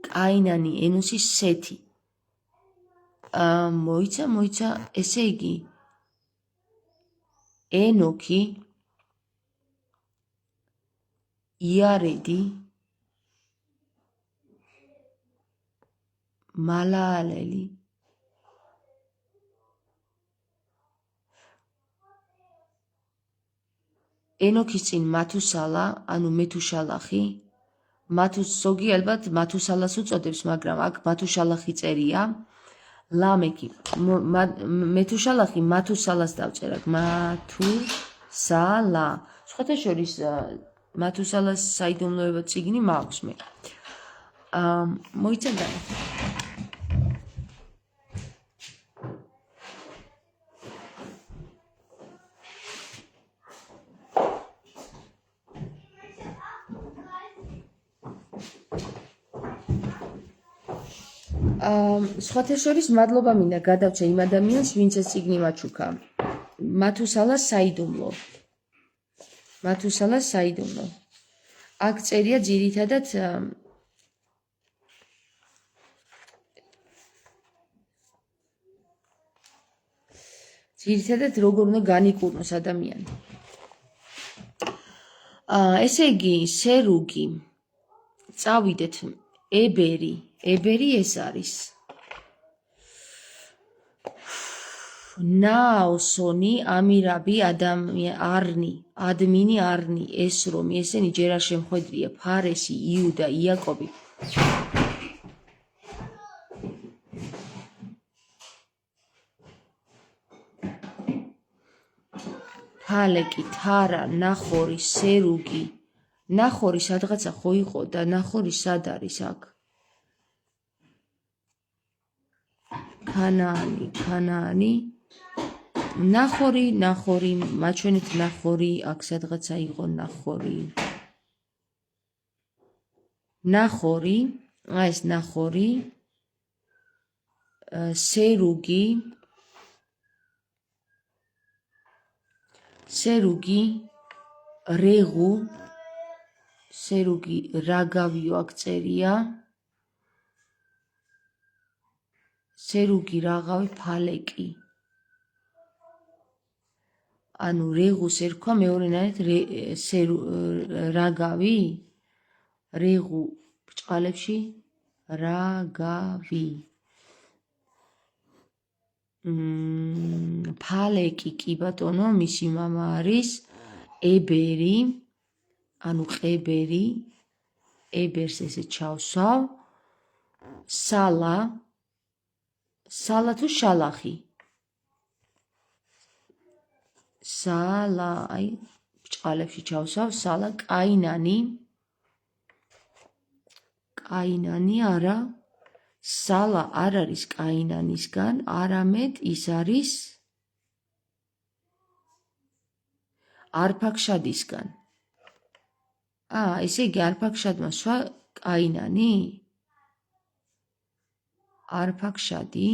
კაინანი, ენოსი, სეთი. მოიცა, ესე იგი ენოქი, იარედი, მალაალელი, ენოქის წინ მათუსალა, ანუ მეთუშალახი, ზოგი ალბათ მათუსალას უწოდებს, მაგრამ აქ მათუშალახი წერია. ლამექი, მეთუშალახი მათუსალას დავწერაგ, მათუსალა. სხვათა შორის მათუსალას საიდუმლოება წიგნი მაქვს მე. მოიცა და სხვათა შორის მადლობა მინდა გადავწე იმ ადამიანს, ვინც ეს წიგნი მაჩუქა. მათუსალა საიდუმლო. აქ წერია ძირითადად როგორ უნდა განიკურნოს ადამიანი. ესე იგი, სერუგი, წავიდეთ, ებერი ეს არის. ნაოსონი, ამირაბი, ადმინი, არნი, ესრომი, ესენი ჯერ არ შემხვედრია, ფარესი, იუდა, იაკობი. ფალეკი, თარა, ნახორი, სერუგი. ნახორი სადღაცა ხო იყო და ნახორი სად არის აქ? ქანაანი. ნახორი, მაჩვენეთ ნახორი, აქ სადღაცა იყო ნახორი, ეს ნახორი, სერუგი, რეგუ, სერუგი, რაგავიო აქ წერია, სერუგი, რაღაცი, ფალეკი. ანუ რეგუს ერქვა მეორენაირად რაგავი, რეგუ ბრჭყალებში რაგავი. ფალეკი კი ბატონო, მისი მამა არის ებერი, ანუ ყებერი, ებერს ესე ჩავსვავ, სალა, სალა თუ შალახი. სალა, აი, ბრჭყალებში ჩავსვავ, სალა, კაინანი, კაინანი არა, სალა არ არის კაინანისგან, არამედ ის არის არფაქშადისგან. ესე იგი არფაქშადმა სვა კაინანი? არფაქშადი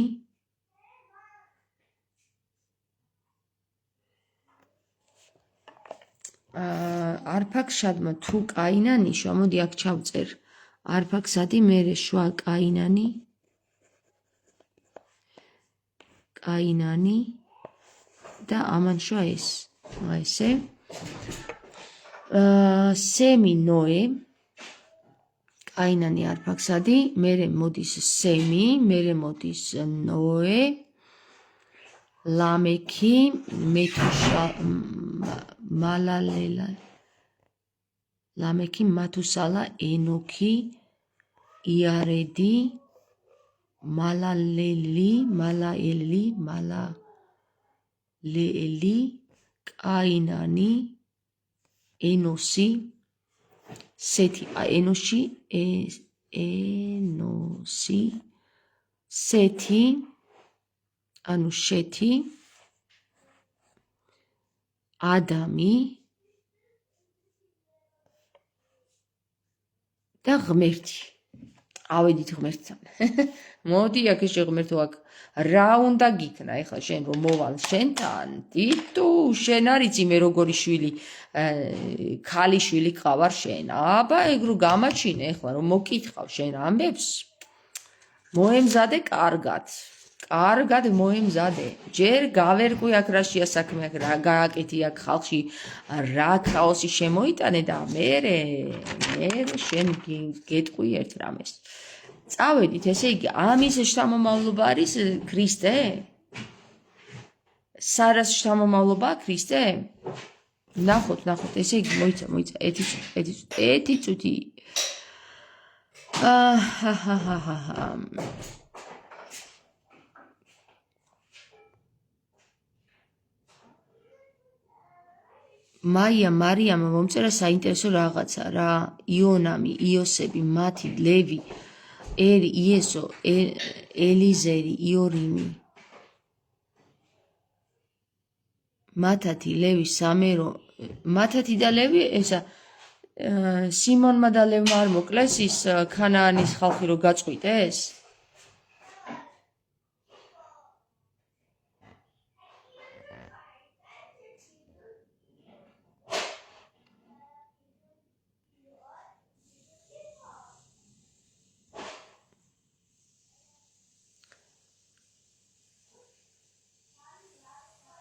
არფაქშადმა თუ კაინანი შვა, მოდი აქ ჩავწერ. არფაქსადი მერე შვა კაინანი. კაინანი და ამან შვა ეს. ესე. სემი ნოე. კაინანი არფაქსადი, მერე მოდის სემი, მერე მოდის ნოე. ლამექი, მეთუშა მალალელა. ლამექი, მათუსალა, ენოქი, იარედი, მალალელი, მალაელი, მალალელი, კაინანი, ენოსი, სეთი, ენოში, ენოსი, სეთი, ანუ შეთი, ადამი და ღმერთი. ავედით ღმერთთან. მოდი აქ შეღმერთო აქ. რა უნდა გიქნა ეხლა შენ რომ მოვალ შენთან? ტიტუ, შენ არიცი მე როგორი შვილი, ქალი შვილი ყავარ შენ. აბა ეგ რო გამაჩინე ეხლა რომ მოკითხავ შენ ამბებს. მოემზადე კარგად. კარგად მოემზადე. ჯერ გავერკვი აქ რაშია საქმე, აქ რა გააკეთი აქ ხალხში, რა ქაოსი შემოიტანე და მერე შენ გეტყვი ერთ რამეს. წავედით, ესე იგი, ამის შთამომავლობა არის ქრისტე? სარას შთამომავლობა ქრისტე? ნახოთ, ესე იგი, მოიცა, ერთი წუთი. მაია მარიამა მომწერა საინტერესო რაღაცა რა. იონამი, იოსები, მათი, ლევი, ერი, იესო, ელიზერი, იორიმი, მათათი, ლევი, სამერო, მათათი და ლევი ესა სიმონმა და ლევმა არ მოკლეს ის ქანაანის ხალხი რო გაწყვიტეს?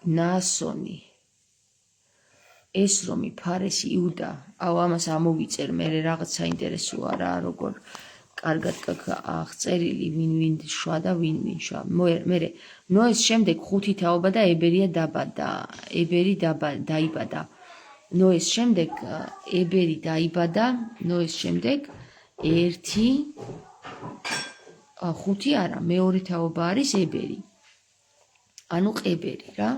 ნასონი ესრომი ფარესი იუდა. აუ ამას ამოვიწერ მე რაღაც საინტერესოა რა, როგორ კარგად აღწერილი ვინ შვა და ვინ შვა. მერე ნოეს შემდეგ ხუთი თაობა და ებერია დაიბადა. ნოეს შემდეგ ებერი დაიბადა, ნოეს შემდეგ ერთი, ხუთი არა, მეორე თაობა არის ებერი. ანუ ყებერი რა.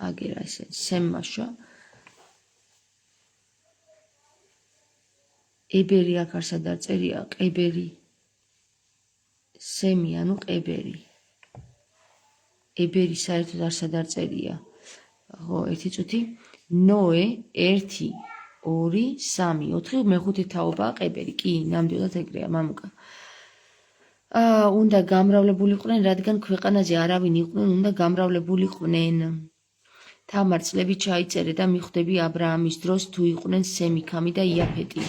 აგერა ესე სემმაშვა. ებერი აქ არ სადარწერია, ყებერი. სემი ანუ ყებერი. ებერი საერთოდ არ სადარწერია. ხო, ერთი წუთი. ნოე 1 2 3 4 მეხუთე თაობაა ყებერი. კი, ნამდვილად ეგრეა, მამუკა. უნდა გამრავლებულიყვნენ, რადგან ქვეყანაზე არავინ იყვნენ, უნდა გამრავლებულიყვნენ. თამარ წლები ჩაიწერე და მიხვდები აბრაამის დროს თუ იყვნენ სემი, ქამი და იაფეტი.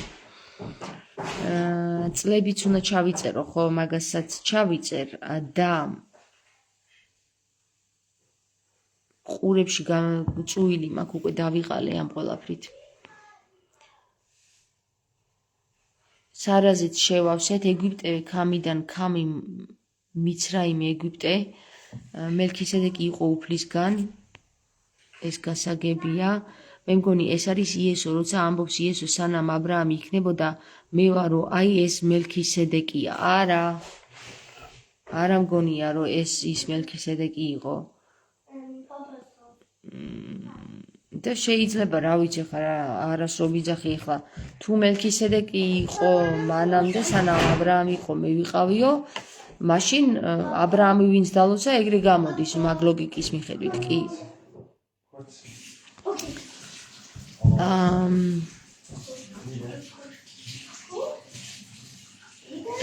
წლებიც უნდა ჩავიწერო, ხო, მაგასაც ჩავიწერ და ყურებში წუილი მაქვს უკვე დავიყალე ამ ყველაფრით. სარაზეც შევავსეთ ეგვიპტე ქამიდან ქამი მიცრაიმე ეგვიპტე მელქისედეკი იყო უფლისგან ეს გასაგებია მე მგონი ეს არის იესო, როცა ამბობს იესო სანამ აბრაამი იქნებოდა, მე ვარო, აი ეს მელქისედეკია. არა მგონია, რომ ეს ის მელქისედეკი იყო. და შეიძლება რა ვიცი ხარ არას რო ვიძახი ახლა თუ მელქისედეკი იყო მანამდე სანამ აბრაამი იყო მე ვიყავიო მაშინ აბრაამი ვინც დალოცა ეგრე გამოდის მაგ ლოგიკის მიხედვით კი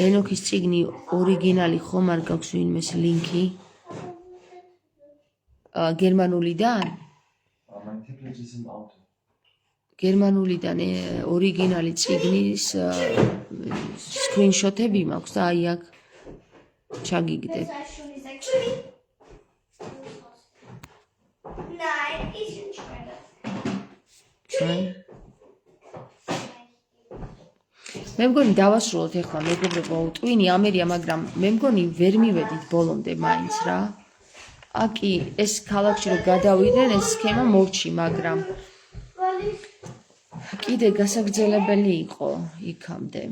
ენოქის წიგნი ორიგინალი ხომ არ გაქვს ვინმეს ლინკი გერმანულიდან გერმანულიდან ორიგინალი წიგნის სკრინშოტები მაქვს და აი აქ ჩაგიგდებ. მე მგონი დავასრულოთ ახლა მეგობრებო ტვინი ამერია მაგრამ მე მგონი ვერ მივედით ბოლომდე მაინც რა. აკი ეს ქალაქში რომ გადავიდნენ ეს სქემა მორჩი მაგრამ კიდე გასაგრძელებელი იყო იქამდე.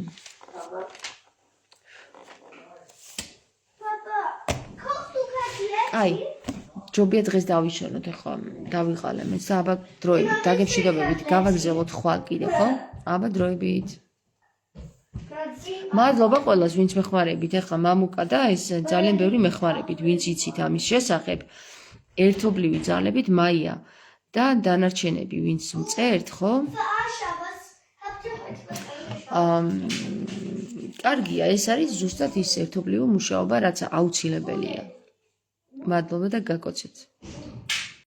აი ჯობია დღეს დავიშალოთ ახლა დავიღალე და აბა დროებით დაგემშვიდობებით გავაგზავნოთ ხვალ კიდე ხო? აბა დროებით მადლობა ყველას ვინც მეხმარებით ახლა მამუკა და ეს ძალიან ბევრი მეხმარებით ვინც იცით ამის შესახებ ერთობლივი ძალებით მაია და დანარჩენები ვინც მწერთ ხო კარგია ეს არის ზუსტად ის ერთობლივი მუშაობა რაც აუცილებელია მადლობა და გაკოცეთ